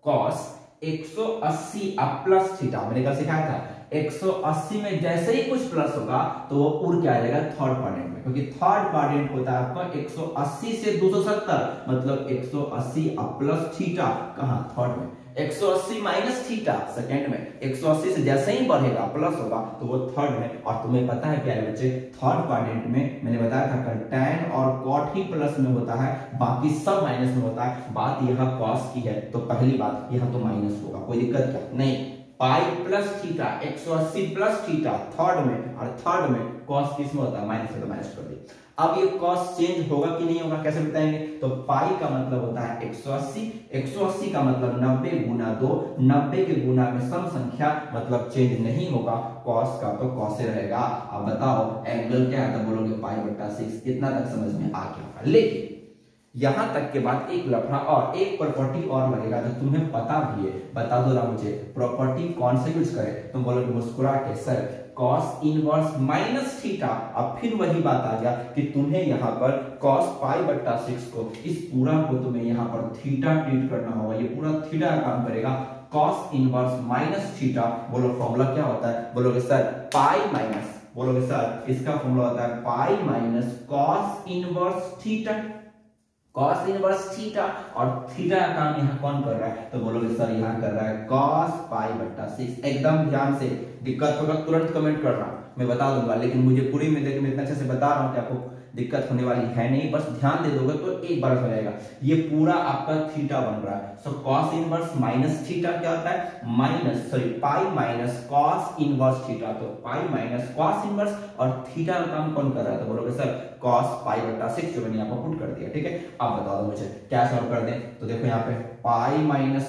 cos 180 अब प्लस थीटा, मैंने कल सिखाया था 180 में जैसे ही कुछ प्लस होगा तो वो उड़ के आ जाएगा थर्ड क्वाड्रेंट में, क्योंकि थर्ड क्वाड्रेंट होता है आपका 180 से 270, मतलब 180 अब प्लस थीटा, कहां, थर्ड में। 180 माइनस थीटा सेकंड में, 180 से जैसे ही बढ़ेगा प्लस होगा तो वो थर्ड में। और तुम्हें पता है प्यारे बच्चे, थर्ड क्वाड्रेंट में मैंने बताया था कल tan और cot ही प्लस में होता है, बाकी सब माइनस में होता है। बात यहाँ cos की है, तो पहली बात यहाँ तो माइनस होगा, कोई दिक्कत क्या नहीं। Pi plus theta 180 plus theta third में, और थर्ड में cos किस में होता है, माइनस में, तो माइनस कर दी। अब ये cos चेंज होगा कि नहीं होगा, कैसे बताएंगे, तो पाई का मतलब होता है 180, 180 का मतलब 90 गुना 2, 90 के गुना में सम संख्या, मतलब चेंज नहीं होगा, cos का तो cos से रहेगा। अब बताओ एंगल क्या है, तो बोलोगे π/6। इतना तक समझ में आ गया, लेकिन यहां तक के बाद एक लफड़ा और एक प्रॉपर्टी और लगेगा जो तुम्हें पता भी है, बता दो ना मुझे, प्रॉपर्टी कौन से यूज करें। तुम बोलोगे मुस्कुरा के, sir cos inverse minus theta. अब फिर वही बात आ गया कि तुम्हें यहाँ पर cos π/6 को, इस पूरा को तुम्हें यहाँ पर थीटा ट्रीट करना होगा, ये पूरा थीटा का काम करेगा। cos इनवर्स माइनस थीटा, बोलो फॉर्मूला क्या होता है, बोलोगे सर पाई माइनस, बोलोगे सर इसका फॉर्मूला होता है pi minus cos inverse theta, cos inverse theta, और थीटा का काम यहाँ कौन कर रहा है, तो बोलोगे सर यहाँ कर रहा है cos π/6। एकदम ध्यान से, दिक्कत होगा तुरंत कमेंट करना, मैं बता दूंगा, लेकिन मुझे पूरी में देखिए मैं इतना अच्छे से बता रहा हूँ कि आपको दिक्कत होने वाली है नहीं, बस ध्यान दे दोगे तो एक बार हो जाएगा। ये पूरा आपका थीटा बन रहा है, सो cos इनवर्स माइनस थीटा क्या होता है, minus sorry pi minus cos inverse theta, तो पाई माइनस cos इनवर्स, और थीटा का काम कौन कर रहा है, तो बोलोगे सर cos π/6 जो मैंने यहाँ पर पुट कर दिया, ठीक है। अब बता दो मुझे क्या सॉल्व कर दें, तो देखो यहाँ पे पाई माइनस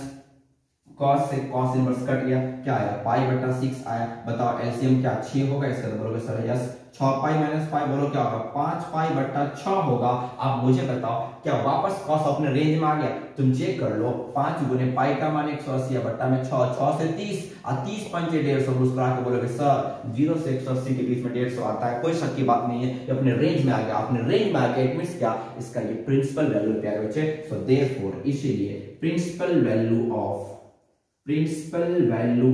cos से cos इनवर्स कट गया, क्या आया π/6 आया। बताओ एलसीएम क्या 6 होगा इसका, तो बोलोगे सर यस। 6π - पाई बोलो क्या होगा, 5π/6 होगा। अब मुझे बताओ क्या वापस cos अपने रेंज में आ गया, तुम चेक कर लो। 5 गुने पाई का मान 180 बट्टा में 6, 6 से 30, और 30 पंचे 150, मुस्कुरा के बोलोगे सर 0 से 180 के बीच में 150 आता है, कोई शक की बात नहीं है, ये अपने रेंज में आ गया, अपने रेंज में आ गया, इट मींस क्या, इसका ये प्रिंसिपल वैल्यू प्यारे बच्चे। सो देयरफॉर इसीलिए प्रिंसिपल वैल्यू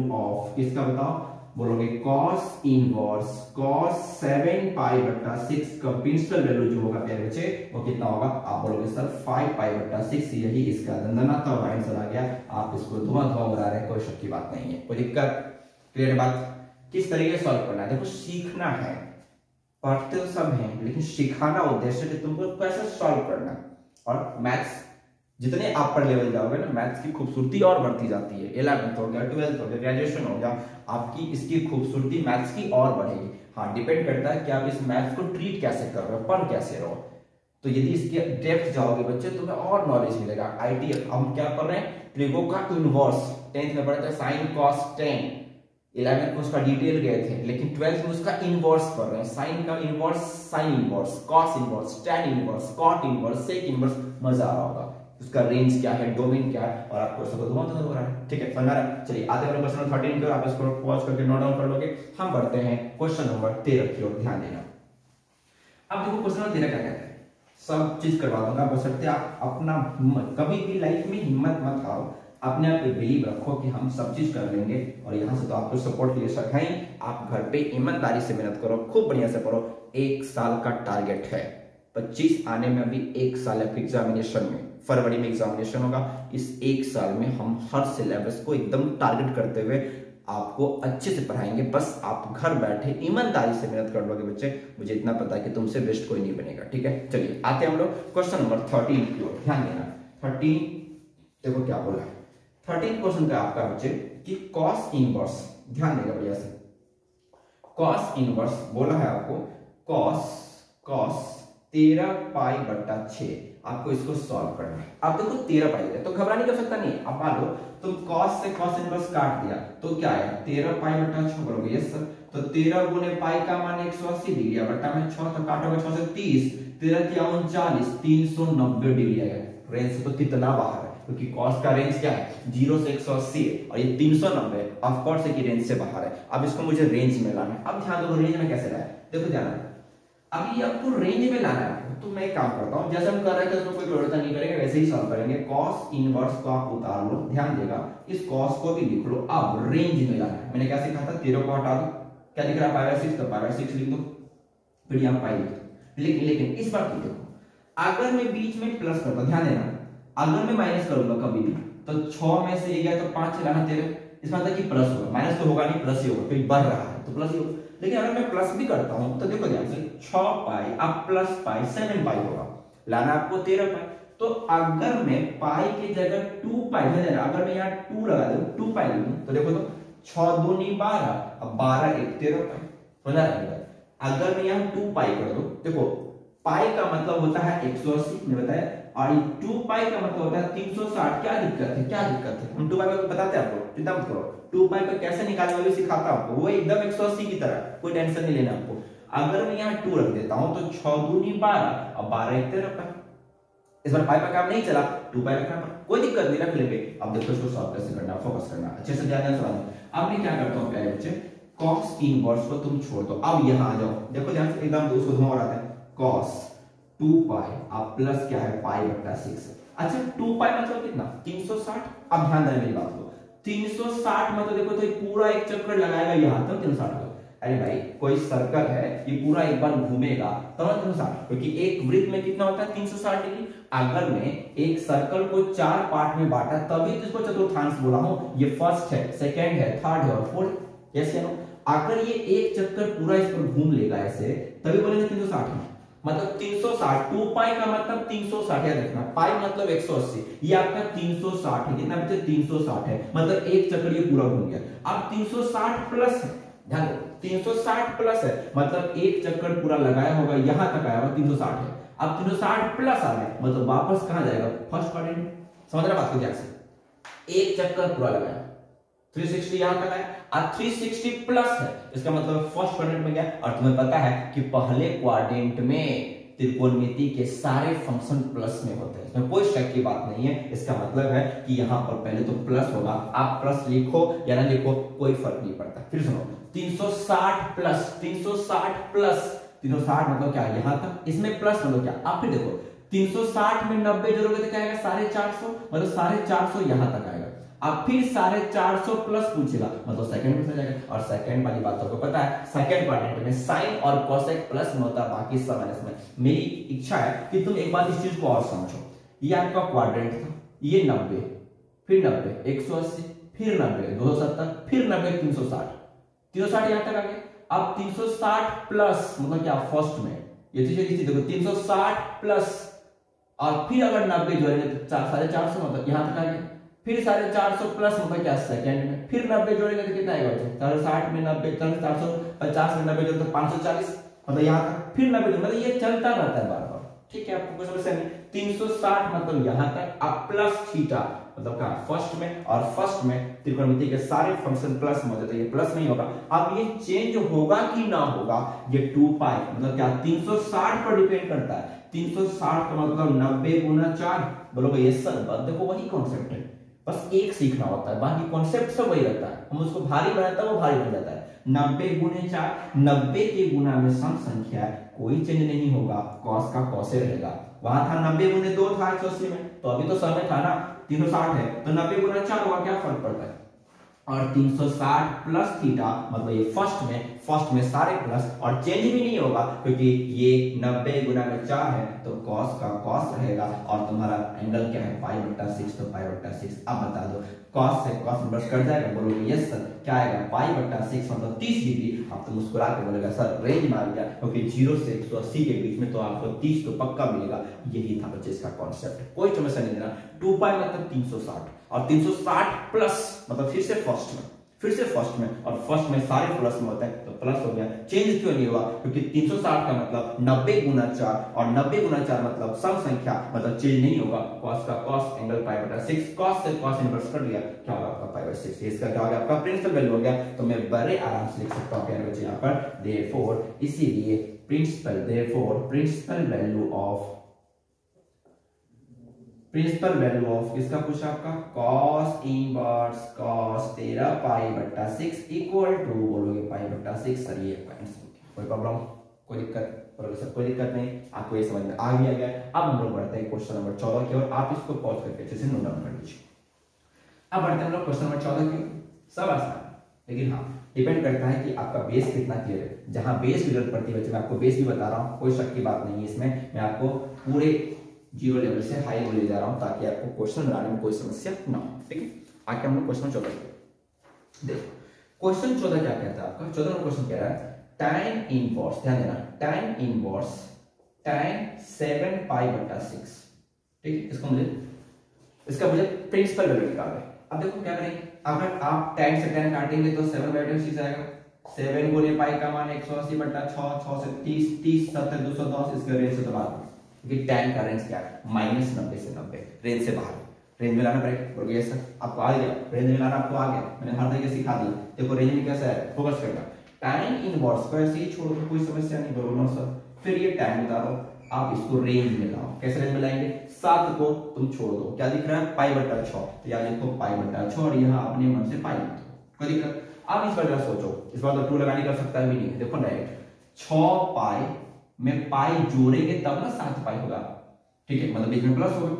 ऑफ किसका बताओ, बोलोगे cos इनवर्स cos 7π/6 का प्रिंसिपल वैल्यू जो होगा प्यारे बच्चे वो कितना होगा, आप बोलोगे सर 5π/6, यही इसका दंदनाता आंसर आ गया। आप इसको धुआं उड़ा रहे हैं, कोई शक की बात नहीं है, कोई दिक्कत, क्लियर बात। किस तरीके से सॉल्व करना है, देखो सीखना है, पढ़ते तो सब हैं लेकिन सिखाना उद्देश्य है कि तुमको कैसे सॉल्व करना है। और मैथ्स जितने आप पर लेवल जाओगे ना मैथ्स की खूबसूरती और बढ़ती जाती है। 11th हो गया, 12th हो गया, ग्रेजुएशन हो गया, आपकी इसकी खूबसूरती मैथ्स की और बढ़ेगी। हाँ, डिपेंड करता है कि आप इस मैथ्स को ट्रीट कैसे कर रहे हो, पढ़ कैसे रहो। तो यदि इसके डेप्थ जाओगे बच्चे तो तुम्हें और नॉलेज मिलेगा। आईटीएफ हम क्या पढ़ रहे हैं, ट्रिगो का इनवर्स 10th में पढ़े थे, साइन कॉस टेन। 11th में उसका डिटेल गए थे, लेकिन 12th में उसका इनवर्स पढ़ रहे हैं। साइन का inverse, sine inverse, cos inverse, tan inverse, cot inverse, sec inverse. मजा आ रहा होगा। उसका रेंज क्या है, डोमेन क्या है, और आपको सब बहुत हो रहा है। ठीक है, समझ रहा है। चलिए आते हैं क्वेश्चन 13 की ओर, आप इसको पॉज करके नोट डाउन कर लोगे। हम बढ़ते हैं क्वेश्चन नंबर 13 की ओर, ध्यान देना। अब देखो क्वेश्चन नंबर 13 क्या कहता है, सब चीज करवा दूंगा, बस सकते आप अपना कभी भी लाइफ में हिम्मत मत हारो, अपने आप पे बिलीव रखो कि हम सब चीज कर लेंगे। और यहाँ से तो आपको सपोर्ट के लिए सखाएं, आप घर पे ईमानदारी से मेहनत करो, खूब बढ़िया से पढ़ो। 1 साल का टारगेट है, 25 आने में अभी 1 साल है एग्जामिनेशन में, फरवरी में एग्जामिनेशन होगा। इस 1 साल में हम हर सिलेबस को एकदम टारगेट करते हुए आपको अच्छे से पढ़ाएंगे। बस आप घर बैठे ईमानदारी से मेहनत कर लोगे बच्चे, मुझे इतना पता है कि तुमसे बेस्ट कोई नहीं बनेगा। ठीक है, चलिए आते हैं हम लोग क्वेश्चन नंबर 13 की ओर, ध्यान देना। 13 देखो क्या बोला है। 13 क्वेश्चन का आपका बच्चे कि कॉस इनवर्स, ध्यान देगा बढ़िया से। कॉस इनवर्स बोला है आपको, कॉस 13 पाई बट्टा 6, आपको इसको सॉल्व करना है। आप देखो 13 पाई है तो घबराने की आवश्यकता नहीं है। अब मान लो तुम कॉस से कॉस इनवर्स काट दिया तो क्या आएगा, 13 पाई बट्टा 6 बोलोगे। यस सर, तो 13 गुने पाई का मान 180 डिग्री है, बट्टा में 6 तो काटोगे 6 से 30, 13 की 39, 390 डिग्री आएगा। रेंज से तो कितना बाहर है, क्योंकि कॉस का रेंज क्या है, 0 से 180 है, और ये 390 ऑफ कोर्स है कि रेंज से बाहर है। अब इसको मुझे रेंज में लाना है। अब ध्यान दो रेंज में कैसे लाए, देखो ध्यान, अभी आपको रेंज में लाना है। तो मैं एक काम करता हूं, जैसे हम कर रहे थे उसमें कोई परिवर्तन नहीं करेंगे, वैसे ही सॉल्व करेंगे। कॉस इनवर्स को आप उतार लो, ध्यान देगा, इस कॉस को भी लिख लो। अब रेंज में लाना है। मैंने क्या सीखा था, 13 को हटा दो, क्या लिख रहा है पाई/6, तो पाई/6 लिख दो, फिर यहां पाई लिख दो। लेकिन इस बार देखो, अगर मैं बीच में प्लस करता, ध्यान देना, अगर मैं माइनस करूंगा कभी भी तो 6 में से ये गया तो 5 चलाना 13, इसमें मतलब कि प्लस होगा, माइनस तो होगा नहीं, प्लस ही होगा, क्योंकि बढ़ रहा है तो प्लस ही होगा। लेकिन अगर मैं प्लस भी करता हूं तो देखो ध्यान से, 6 पाई अब प्लस पाई 7 पाई होगा, लाना आपको 13 पाई। तो अगर मैं पाई की जगह 2 पाई, अगर मैं यहाँ 2 लगा दूं, 2 पाई लूं, तो देखो तो 6 दूनी 12, अब 12 1 13 पाई, समझा रहे। अगर मैं यहाँ 2 पाई कर दूं, देखो पाई का मतलब होता है 180, मैंने बताया, और 2 पाई का मतलब होता है 360। क्या दिक्कत है, क्या दिक्कत है, हम 2 पाई को बताते हैं आपको, चिंता मत करो। 2 पाई को कैसे निकालने वाले सिखाता हूं आपको, वो एकदम 180 की तरह, कोई टेंशन नहीं लेना आपको। अगर मैं यहाँ 2 रख देता हूं तो 6 दूनी 12 और 12 1 13 पाई। इस बार पाई का काम नहीं चला, 2 पाई रखना पड़ा, कोई दिक्कत नहीं, रख लेंगे। अब देखो इसको सॉल्व कैसे करना, फोकस करना, अच्छे से ध्यान से। अब मैं क्या करता हूं प्यारे बच्चे, कॉस इनवर्स को तुम छोड़ दो, अब यहां आ जाओ, देखो ध्यान से, एकदम उसको घुमाते हैं। कॉस 2 पाई अब प्लस क्या है, पाई बट्टा 6। अच्छा 2 पाई मतलब कितना, 360। अब ध्यान देना मेरी बात को, 360 मतलब देखो तो पूरा एक चक्कर लगाएगा यहाँ तक 360 का। अरे भाई कोई सर्कल है, ये पूरा एक बार घूमेगा तो 360, क्योंकि एक वृत्त में कितना होता है 360 डिग्री। अगर मैं एक सर्कल को 4 पार्ट में बांटा तभी तो इसको चतुर्थांश बोला हूं। ये फर्स्ट है, सेकंड है, थर्ड है और फोर्थ। यस या नो? अगर ये एक चक्कर पूरा इस पर घूम लेगा ऐसे, तभी बोलेंगे 360 है। मतलब 360, 2 पाई का मतलब 360 याद रखना, पाई मतलब 180, ये आपका 360 है। कितना बच्चे, 360 है, मतलब एक चक्कर ये पूरा घूम गया। अब 360 प्लस है, ध्यान दो, 360 प्लस है, मतलब एक चक्कर पूरा लगाया होगा, यहां तक आया होगा, 360 है। अब 360 प्लस आ गया, मतलब वापस कहां जाएगा, फर्स्ट क्वाड्रेंट। समझ रहे बात को ध्यान से, एक चक्कर पूरा लगाया, 360 यहां तक आया, और 360 प्लस है, इसका मतलब फर्स्ट क्वाड्रेंट में गया। और तुम्हें पता है कि पहले क्वाड्रेंट में त्रिकोणमिति के सारे फंक्शन प्लस में होते हैं, इसमें कोई शक की बात नहीं है। इसका मतलब है कि यहां पर पहले तो प्लस होगा, आप प्लस लिखो या ना लिखो कोई फर्क नहीं पड़ता। फिर सुनो, 360 प्लस 360 प्लस 360 मतलब क्या, यहां तक, इसमें प्लस मतलब क्या। आप फिर देखो 360 में 90 जोड़ोगे तो क्या आएगा, 450, मतलब 450 यहां तक आएगा। अब फिर 450 प्लस पूछेगा, मतलब सेकंड में जाएगा। और सेकंड वाली बात आपको पता है, सेकंड क्वाड्रेंट में साइन और कोसेक प्लस में होता है, बाकी सब माइनस में। मेरी इच्छा है कि तुम एक बार इस चीज को और समझो। ये आपका क्वाड्रेंट था, ये 90, फिर 90, 180, फिर 90, 270, फिर 90, 360, 360 यहां तक आ गया। अब 360 प्लस मतलब क्या, फर्स्ट में ये चीज देखो, 360 प्लस और फिर अगर 90 जोड़ेंगे तो 450 मतलब यहाँ तक आ गया, फिर 450 प्लस मतलब क्या सेकंड में, फिर 90 जोड़ेंगे तो कितना आएगा बच्चे, 460 में 90, 450 में 90 जोड़े तो 540 मतलब यहाँ तक, फिर 90 मतलब ये चलता रहता है बार बार। ठीक है, आपको कुछ समस्या नहीं। 360 मतलब यहाँ तक, अब प्लस थीटा मतलब क्या फर्स्ट में, और फर्स्ट में त्रिकोणमिति के सारे फंक्शन प्लस में होते तो ये प्लस नहीं होगा। अब ये चेंज होगा कि ना होगा, ये 2 पाई मतलब क्या 360 पर डिपेंड करता है। 360 का मतलब 90 गुना 4 बोलोगे ये सर बात, देखो वही कॉन्सेप्ट है, बस एक सीखना होता है, बाकी कॉन्सेप्ट सब वही रहता है। हम उसको भारी बनाता है वो भारी बन जाता है। 90 गुने 4, 90 के गुना में सम संख्या है, कोई चेंज नहीं होगा, कॉस का कॉसे रहेगा। वहां था 90 गुने 2 था 180 में, तो अभी तो समय था ना 360 है, तो 90 गुना 4 हुआ, क्या फर्क पड़ता है। और 360 प्लस थीटा मतलब ये फर्स्ट में सारे प्लस, और चेंज भी नहीं होगा क्योंकि ये 90 गुना में 4 है तो cos का cos रहेगा, और तुम्हारा एंगल क्या है π/6, तो π/6। अब बता दो cos से cos इनवर्स कट जाएगा, बोलोगे यस सर, क्या आएगा π/6 मतलब 30 डिग्री। अब तो मुस्कुरा के बोलेगा सर रेंज मार गया, क्योंकि 0 से 180 के बीच में तो आपको 30 तो पक्का मिलेगा। यही था बच्चे इसका कॉन्सेप्ट, कोई समस्या नहीं देना। 2 पाई मतलब 360, और 360 प्लस मतलब फिर से फर्स्ट में, और फर्स्ट में सारे प्लस में होता है तो प्लस हो गया। चेंज क्यों नहीं हुआ, क्योंकि 360 का मतलब 90 गुना 4, और 90 गुना 4 मतलब सम संख्या, मतलब चेंज नहीं होगा। cos का cos एंगल π/6, cos से cos इनवर्स कर लिया, क्या होगा आपका π/6। इसका क्या हो गया आपका प्रिंसिपल वैल्यू हो गया। तो मैं बड़े आराम से लिख सकता हूं प्यारे बच्चे यहाँ पर therefore, इसीलिए प्रिंसिपल वैल्यू ऑफ किसका पूछा आपका, cos inverse cos 13 π/6 equal to बोलोगे π/6। सर ये कोई प्रॉब्लम, कोई दिक्कत, बोलोगे सर कोई दिक्कत नहीं, आपको ये समझ में आ गया। अब हम लोग बढ़ते हैं क्वेश्चन नंबर 14 की ओर, आप इसको पॉज करके अच्छे से नोट डाउन कर लीजिए। अब बढ़ते हैं हम लोग क्वेश्चन नंबर 14 की, सब आसान, लेकिन हाँ डिपेंड करता है कि आपका बेस कितना क्लियर है। जहां बेस की जरूरत पड़ती है बच्चे, मैं आपको बेस भी बता रहा हूँ, कोई शक की बात नहीं है इसमें। मैं आपको पूरे 0 लेवल से हाई लेवल ले जा रहा हूं ताकि आपको क्वेश्चन बनाने में कोई समस्या ना हो। ठीक है, आगे हम लोग क्वेश्चन 14 देखो। क्वेश्चन 14 क्या कहता है आपका, 14 नंबर क्वेश्चन कह रहा है tan इनवर्स, ध्यान देना, tan इनवर्स tan 7 π/6। ठीक है, इसका मुझे प्रिंसिपल वैल्यू निकालना है। अब देखो क्या करेंगे, अगर आप tan से tan काटेंगे तो 7/6 आएगा। 7 गुने पाई का मान 180/6, 6 से 30, 30 7 210, इसके रेंज से तो बात कि tan का रेंज क्या है -90 से 90, रेंज से बाहर, रेंज में लाना पड़ेगा। बोलोगे यस सर, आपको आ गया, रेंज में लाना आपको आ गया, मैंने हर तरीके सिखा दिया। देखो रेंज में कैसा है, फोकस करना, tan इनवर्स को ऐसे ही छोड़ दो, कोई समस्या नहीं। बोलो नो सर, फिर ये tan बता दो, आप इसको रेंज में लाओ। कैसे रेंज में लाएंगे, 7 को तुम छोड़ दो, क्या दिख रहा है π/6, तो यहाँ लिखो π/6, और यहाँ अपने मन से पाई लिखो, कोई दिक्कत। अब इस बार सोचो, इस बार तो 2 लगाने का सकता भी नहीं है। देखो डायरेक्ट 6 पाई में पाई जोड़ेंगे तब ना 7 पाई होगा। ठीक है, मतलब बीच में प्लस होगा,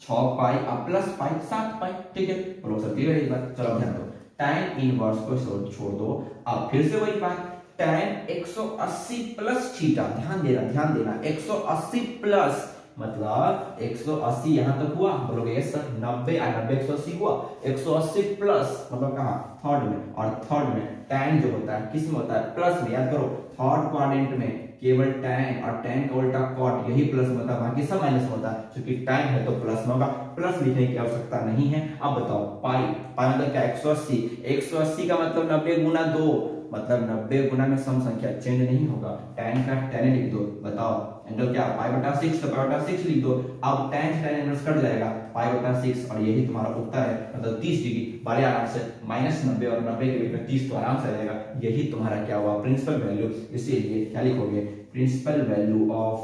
6 पाई अब प्लस पाई 7 पाई। ठीक है, बोलो सर क्लियर है ये बात। चलो ध्यान दो, tan इनवर्स को छोड़ दो, अब फिर से वही बात, tan 180 प्लस थीटा, ध्यान देना 180 प्लस मतलब 180 यहां तक हुआ, बोलोगे यस सर। 90 180 हुआ, 180 प्लस मतलब कहां, थर्ड में, और थर्ड में tan जो होता है किस में होता है, प्लस में। याद करो थर्ड क्वाड्रेंट में केवल tan और tan का उल्टा cot, यही प्लस में होता है, बाकी सब माइनस में होता है। क्योंकि tan है तो प्लस में होगा, प्लस लिखने की आवश्यकता नहीं है। अब बताओ पाई मतलब क्या, 180, 180 का मतलब 90 गुना 2, मतलब 90 गुना में सम संख्या, चेंज नहीं होगा। tan का tan लिख दो, बताओ एंगल क्या, π/6, तो π/6 लिख दो। अब tan से tan इनवर्स कट जाएगा, π/6, और यही तुम्हारा उत्तर है, मतलब 30 डिग्री। बड़े आराम से -90 और 90 के बीच में 30 तो आराम से आ जाएगा। यही तुम्हारा क्या हुआ, प्रिंसिपल वैल्यू। इसीलिए क्या लिखोगे, principal value of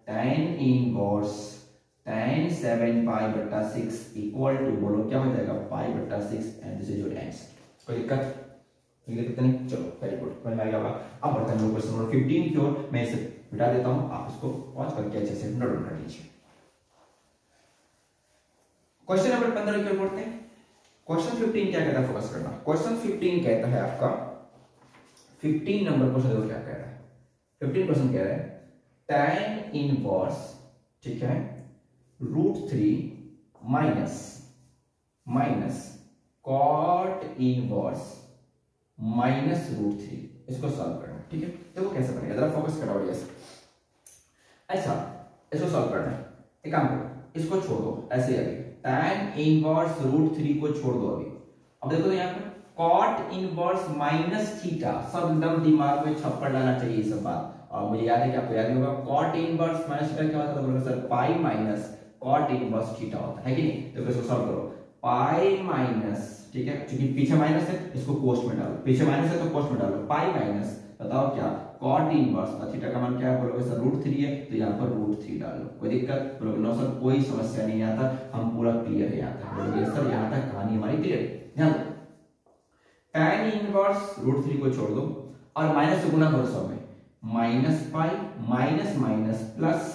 tan inverse tan 7 π/6 equal to, बोलो क्या हो जाएगा, π/6, and this is your answer. कोई दिक्कत नहीं, चलो वेरी गुड, समझ में आ गया होगा। अब बढ़ते हैं क्वेश्चन नंबर 15 की ओर। मैं इसे मिटा देता हूं, आप इसको पॉज करके अच्छे से नोट कर लीजिए। क्वेश्चन नंबर 15 की ओर बढ़ते हैं। क्वेश्चन 15 क्या कहता है, फोकस करना। क्वेश्चन 15 कहता है आपका, 15 नंबर क्वेश्चन देखो क्या कह रहा है। 15 क्वेश्चन कह रहा है tan इनवर्स, ठीक है, √3 माइनस cot इनवर्स -√3, इसको सॉल्व करना। ठीक है, देखो कैसे बनेगा, जरा फोकस करो। यस, अच्छा इसको सॉल्व करना है, एक काम करो, इसको छोड़ दो ऐसे ही, अभी tan इनवर्स √3 को छोड़ दो अभी। अब देखो तो यहाँ पर cot इनवर्स माइनस थीटा, सब एकदम दिमाग में छप्पर डालना चाहिए ये सब बात। और मुझे याद है कि आपको याद होगा cot इनवर्स माइनस थीटा क्या होता है, बोलोगे sir pi minus cot inverse theta होता है कि नहीं। तो इसको सॉल्व करो, पाई माइनस, ठीक है क्योंकि पीछे माइनस है इसको कोष्ठ में डालो, पीछे माइनस है तो कोष्ठ में डालो, पाई माइनस बताओ क्या cot इनवर्स, और थीटा का मान क्या है बोलोगे सर √3 है, तो यहाँ पर √3 डाल लो, कोई दिक्कत बोलोगे नो सर कोई समस्या नहीं आता, हम पूरा क्लियर है यहाँ तक, बोलोगे सर यहाँ तक कहानी हमारी क्लियर। ध्यान दो tan इनवर्स √3 को छोड़ दो और माइनस से गुना करो सब में, minus pi minus minus plus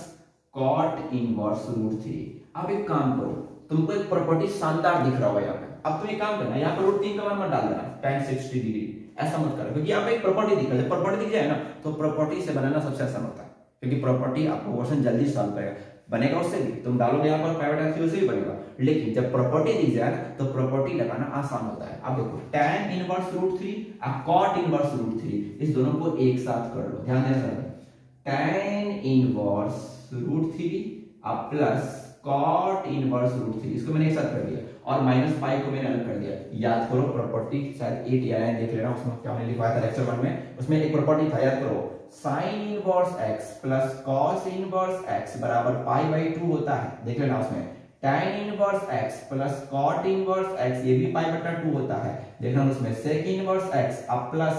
cot inverse √3। अब एक काम करो, तुमको एक प्रॉपर्टी शानदार दिख रहा होगा यहाँ पे, अब तुम एक काम करना यहाँ पर √3 का मान मत डाल देना tan 60 डिग्री, ऐसा मत करो क्योंकि यहाँ पे एक प्रॉपर्टी दिख रहा है, प्रॉपर्टी दिख जाए ना तो प्रॉपर्टी से बनाना सबसे आसान होता है, क्योंकि प्रॉपर्टी आपको क्वेश्चन जल्दी सॉल्व करेगा, बनेगा उससे भी, तुम डालोगे यहाँ पर पाइवट उससे भी बनेगा, लेकिन जब प्रॉपर्टी दिख जाए तो प्रॉपर्टी लगाना आसान होता है। अब देखो tan इनवर्स √3 और cot इनवर्स √3 इस दोनों को एक साथ कर लो, ध्यान देना सर, tan इनवर्स √3 और प्लस cot इनवर्स √3 इसको मैंने एक साथ कर दिया और माइनस पाई को मैंने अलग कर दिया। याद करो प्रॉपर्टी शायद 8 या 9 देख लेना, उसमें क्या मैंने लिखवाया था लेक्चर 1 में, उसमें एक प्रॉपर्टी था, याद करो sin inverse x plus cos inverse x बराबर π/2 होता है, देख लेना उसमें tan inverse x plus cot inverse x ये भी π/2 होता है, देखना उसमें sec इनवर्स x अब प्लस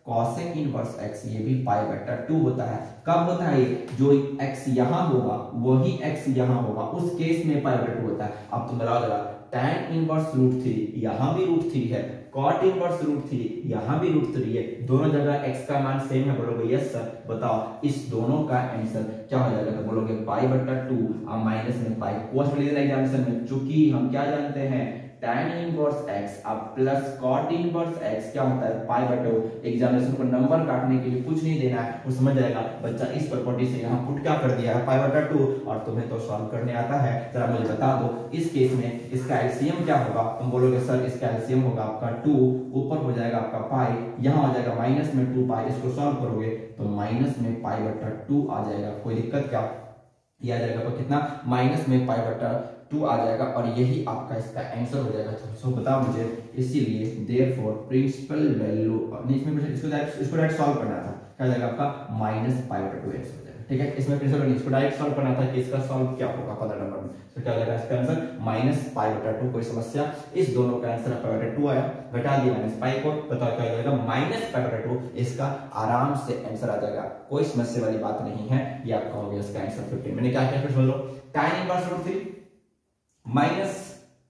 cosec इनवर्स x ये भी π/2 होता है। कब होता है ये, जो x यहां होगा वही x यहां होगा, उस केस में π/2 होता है। अब तुम बताओ जरा tan इनवर्स √3 यहां भी √3 है, cot इनवर्स √3 यहां भी √3 है, दोनों जगह x का मान सेम है, बोलोगे यस सर, बताओ इस दोनों का आंसर क्या हो जाएगा, तो बोलोगे π/2 और माइनस में पाई, कोष्ठ में एग्जामिनेशन में चूंकि हम क्या जानते हैं tan इनवर्स x अब प्लस cot इनवर्स x क्या होता है π/2, एग्जामिनेशन को नंबर काटने के लिए कुछ नहीं देना है, वो समझ जाएगा बच्चा इस प्रॉपर्टी से यहाँ पुट क्या कर दिया है π/2, और तुम्हें तो सॉल्व करने आता है, जरा मुझे बता दो इस केस में इसका एलसीएम क्या होगा, तुम बोलोगे सर इसका एलसीएम होगा आपका 2, ऊपर हो जाएगा आपका पाई, यहाँ हो जाएगा माइनस में 2 पाई, इसको सॉल्व करोगे तो माइनस में π/2 आ जाएगा, कोई दिक्कत क्या, यह आ जाएगा तो कितना माइनस में π/2 आ जाएगा, और यही आपका इसका आंसर हो जाएगा। तो बताओ मुझे, इसीलिए देयरफॉर प्रिंसिपल वैल्यू नहीं, इसमें इसको डायरेक्ट सॉल्व करना था, क्या जाएगा आपका माइनस π/2 आंसर हो जाएगा, ठीक है, इसमें प्रिंसिपल नहीं, इसको डायरेक्ट सॉल्व करना था कि इसका सॉल्व क्या होगा 15 नंबर में, तो क्या हो जाएगा इसका आंसर माइनस π/2, कोई समस्या, इस दोनों का आंसर π/2 आया, घटा दिया माइनस पाई को, बताओ क्या हो जाएगा माइनस π/2, इसका आराम से आंसर आ जाएगा, कोई समस्या वाली बात नहीं है, ये आपका हो गया इसका आंसर 15। मैंने क्या किया फिर सुन लो, tan इनवर्स √3 माइनस,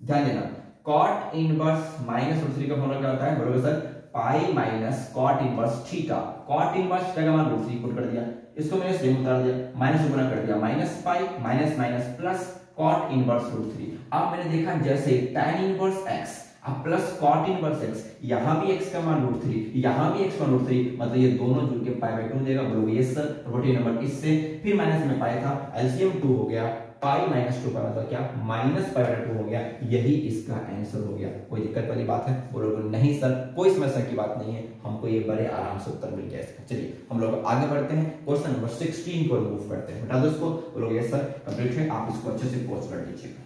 ध्यान देना cot इनवर्स माइनस √3 का फॉर्मूला क्या होता है, बोलोगे sir pi minus cot inverse theta, cot inverse theta का मान √3 पुट कर दिया, इसको मैंने सेम उतार दिया, माइनस से गुना कर दिया, minus pi minus minus plus cot inverse √3। अब मैंने देखा जैसे tan इनवर्स x अब प्लस cot इनवर्स x, यहां भी x का मान √3 यहां भी x का √3, मतलब ये दोनों जुड़ के π/2 देगा, बोलोगे यस सर, प्रॉपर्टी नंबर इससे, फिर माइनस में पाई था, एलसीएम 2 हो गया, पाई माइनस 2 का मतलब क्या माइनस π/2 हो गया, यही इसका आंसर हो गया, कोई दिक्कत वाली बात है, बोलोगे नहीं सर कोई समस्या की बात नहीं है, हमको ये बड़े आराम से उत्तर मिल गया इसका। चलिए हम लोग आगे बढ़ते हैं, क्वेश्चन नंबर 16 को रिमूव करते हैं, बता दो इसको, बोलोगे यस सर कंप्लीट है, आप इसको अच्छे से पोस्ट कर लीजिएगा।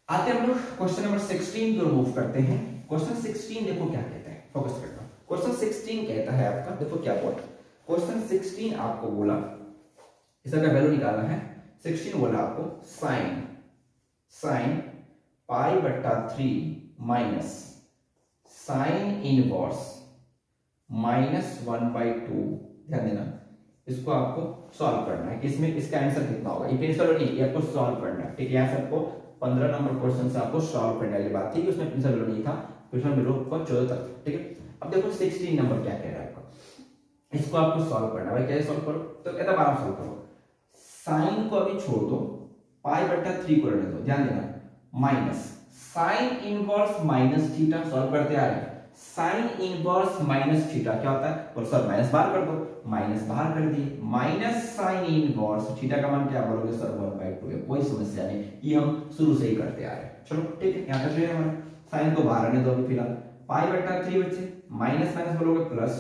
आते हैं हम लोग क्वेश्चन नंबर 16 को रिमूव करते हैं। क्वेश्चन 16 देखो क्या कहता है, फोकस करना, क्वेश्चन 16 कहता है आपका, देखो क्या बोला, क्वेश्चन 16 आपको बोला इसका वैल्यू निकालना है, 16 बोला आपको साइन π/3 माइनस साइन इनवर्स -1/2, ध्यान देना इसको आपको सॉल्व करना है, इसमें इसका आंसर कितना होगा, ये प्रिंसिपल नहीं, ये आपको सॉल्व करना है, ठीक है, यहाँ से आपको 15 नंबर क्वेश्चन से आपको सॉल्व करने वाली बात थी, उसमें प्रिंसिपल नहीं था, प्रिंसिपल वैल्यू को 14 तक, ठीक है। अब देखो 16 नंबर क्या कह रहा है आपका, इसको आपको सॉल्व करना है, भाई कैसे सॉल्व करो, तो कहता है आराम सॉल्व करो, साइन को अभी छोड़ दो, π/3 को रहने दो, ध्यान देना, minus sine inverse minus theta, solve करते आ रहे हैं, साइन इनवर्स माइनस थीटा क्या होता है, और सर माइनस बाहर कर दो, माइनस बाहर कर दिए, माइनस साइन इनवर्स थीटा का मान क्या बोलोगे सर 1/2 है, कोई समस्या नहीं, ये हम शुरू से ही करते आ रहे हैं, चलो ठीक है, यहाँ तक हमारा साइन को बाहर रहने दो अभी फिलहाल, π/3 बच्चे, माइनस माइनस बोलोगे प्लस,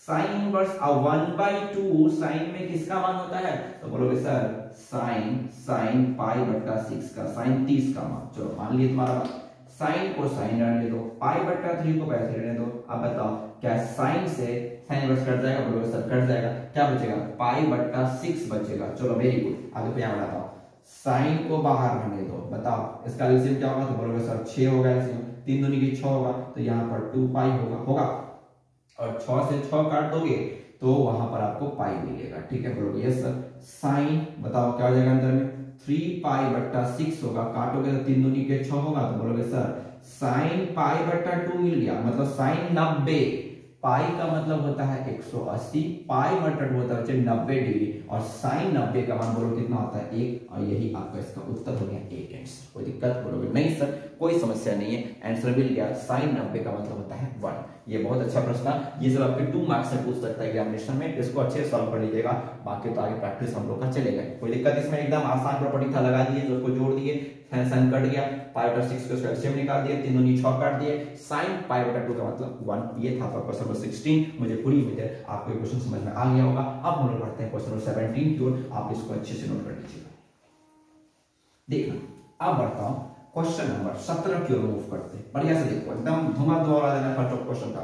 साइन इनवर्स 1/2 साइन में किसका मान होता है? तो बोलोगे सर साइन पाई बट्टा 6 का साइन 30 का मान। चलो मान लिए तुम्हारा बात, साइन को साइन रहने दो, पाई बट्टा 3 को पैसे रहने दो। अब बताओ क्या साइन से साइन इनवर्स कट जाएगा? बोलोगे सर कट जाएगा। क्या बचेगा? पाई बट्टा 6 बचेगा। चलो वेरी गुड, आगे पे यहाँ बनाता हूँ। साइन को बाहर रहने दो, बताओ इसका एलसीएम क्या होगा? तो बोलोगे सर 6 होगा एलसीएम, 3 दूनी की 6 होगा, तो यहाँ पर 2 पाई होगा और 6 से 6 काट दोगे तो वहां पर आपको पाई मिलेगा। ठीक है, बोलोगे यस सर। साइन बताओ क्या हो जाएगा अंदर में? 3 पाई बट्टा 6 होगा, काटोगे तो 3 दूनी के 6 होगा, तो बोलोगे सर साइन पाई बट्टा 2 मिल गया, मतलब साइन 90। पाई का मतलब होता है 180, पाई बट्टा 2 होता है 90 डिग्री, और साइन 90 का मान बोलो कितना होता है? 1, और यही आपका इसका उत्तर हो गया 1 आंसर। कोई दिक्कत? बोलोगे नहीं सर कोई समस्या नहीं है, आंसर मिल गया। साइन 90 का मतलब होता है 1। ये बहुत अच्छा प्रश्न, ये सब आपके 2 मार्क्स से पूछ सकता है एग्जामिनेशन में, इसको अच्छे से सॉल्व कर लीजिएगा। बाकी तो आगे प्रैक्टिस हम लोग का चलेगा, कोई दिक्कत इसमें। एकदम आसान प्रॉपर्टी था, लगा दिए, जो उसको जोड़ दिए, साइन कट गया, पाई बटा 6 को एलसीएम निकाल दिए, 3 दूनी 6 काट दिए, साइन पाई बटा 2 का मतलब 1। ये था आपका क्वेश्चन नंबर 16। मुझे पूरी उम्मीद है आपको ये क्वेश्चन समझ में आ गया होगा। अब हम लोग बढ़ते हैं क्वेश्चन नंबर 17 की ओर, आप इसको अच्छे से नोट कर लीजिएगा। देखना अब बढ़ता हूं क्वेश्चन नंबर 17 की ओर मूव करते हैं। बढ़िया से देखो, एकदम धुआं देना फर्स्ट क्वेश्चन का।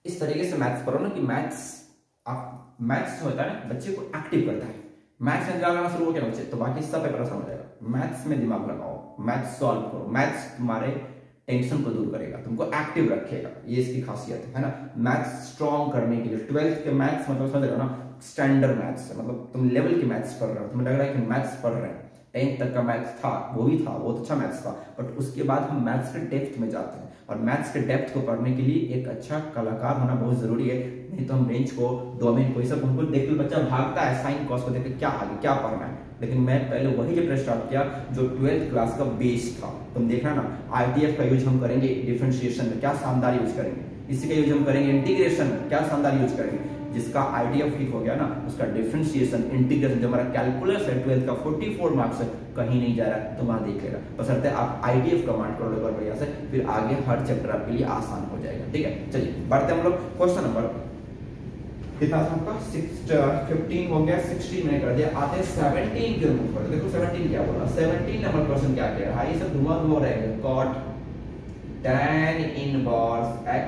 इस तरीके से मैथ्स पढ़ो ना कि मैथ्स होता है ना बच्चे को एक्टिव करता है। मैथ्स में दिमाग लगाना शुरू हो गया बच्चे तो बाकी सब पेपर आसान हो जाएगा। मैथ्स में दिमाग लगाओ, मैथ्स सॉल्व करो, मैथ्स तुम्हारे टेंशन को दूर करेगा, तुमको एक्टिव रखेगा, ये इसकी खासियत है ना। मैथ्स स्ट्रॉन्ग करने के लिए 12th के मैथ्स मतलब समझ रहे हो ना, स्टैंडर्ड मैथ्स, मतलब तुम लेवल के मैथ्स पढ़ रहे हो, तुम्हें लग रहा है कि मैथ्स पढ़ रहे हैं। 10th तक का मैथ्स था, वो भी था, बहुत अच्छा मैथ्स था, बट उसके बाद हम मैथ्स के डेप्थ में जाते हैं, और मैथ्स के डेप्थ को पढ़ने के लिए एक अच्छा कलाकार होना बहुत जरूरी है। नहीं तो हम बेंच को, डोमेन को, सब हमको देख के बच्चा भागता है, साइन कॉस को देख के क्या आगे क्या पढ़ना है। लेकिन मैं पहले वही चैप्टर स्टार्ट किया जो 12th क्लास का बेस था। तुम देखना ना, आईटीएफ का यूज हम करेंगे डिफरेंशिएशन में, क्या शानदार यूज करेंगे। इसी का यूज हम करेंगे इंटीग्रेशन में, क्या शानदार यूज करेंगे। जिसका आईटीएफ ठीक हो गया ना, उसका डिफरेंशिएशन, इंटीग्रेशन, जो हमारा कैलकुलस है 12th का 44 मार्क्स है, कहीं नहीं जा रहा है, तुम्हारा देख लेगा। बशर्ते आप आईटीएफ कमांड करो लेकर बढ़िया से, फिर आगे हर चैप्टर आपके लिए आसान हो जाएगा। ठीक है, चलिए बढ़ते हम लोग क्वेश्चन नंबर कितना था आपका 15 हो गया, 16 मैंने कर दिया। आते हैं 17 के ऊपर। देखो 17 क्या बोला, 17 नंबर क्वेश्चन क्या कह रहा है, ये सब धुआं रहेगा। cot tan inverse x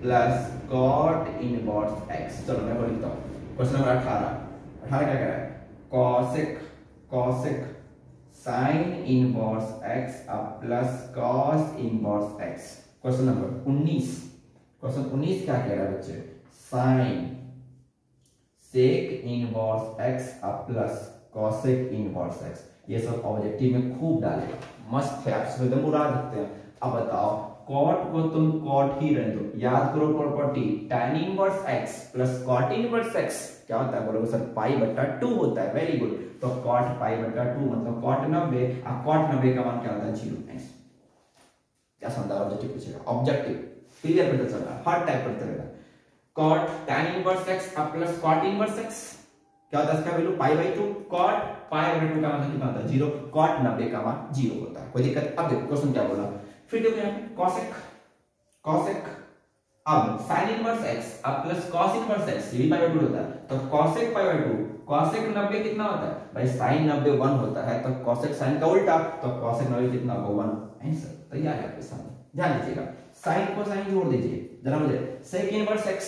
plus cot inverse x। चलो मैं बोल देता हूं क्वेश्चन नंबर 18 क्या कह रहा है, cosec sin inverse x plus cos inverse x। Question number 19 क्या कह रहा है बच्चे, sin sec inverse x plus cosec inverse x। ये सब ऑब्जेक्टिव में खूब डालेगा, मस्त है, आप इसको एकदम उड़ा सकते हैं। अब बताओ cot को तुम cot ही रहने दो, याद करो property, tan inverse x plus cot inverse x क्या होता है, बोलोगे सर पाई बट्टा 2 होता है। वेरी गुड, तो cot पाई बट्टा 2 मतलब cot 90, अब cot 90 का मान क्या होता है 0। क्या शानदार ऑब्जेक्टिव पूछेगा, ऑब्जेक्टिव क्लियर पता चल रहा है, हर टाइप पता चलेगा। cot tan inverse x plus cot inverse x क्या होता है, इसका value pi by 2, cot pi by 2 का मतलब कितना होता है 0, cot 90 का मान 0 होता है। कोई दिक्कत? अब देखो क्वेश्चन क्या बोला, फिर देखो यहाँ पे cosec अब sin inverse x plus cos inverse x ये भी पाई बाई 2 होता है, तो cosec पाई बाई 2, cosec 90 कितना होता है भाई, sin 90 1 होता है, तो cosec sin का उल्टा, तो cosec 90 कितना होगा 1। आंसर तैयार है आपके सामने, ध्यान दीजिएगा। sin को sin जोड़ दीजिए जरा मुझे, sec इनवर्स x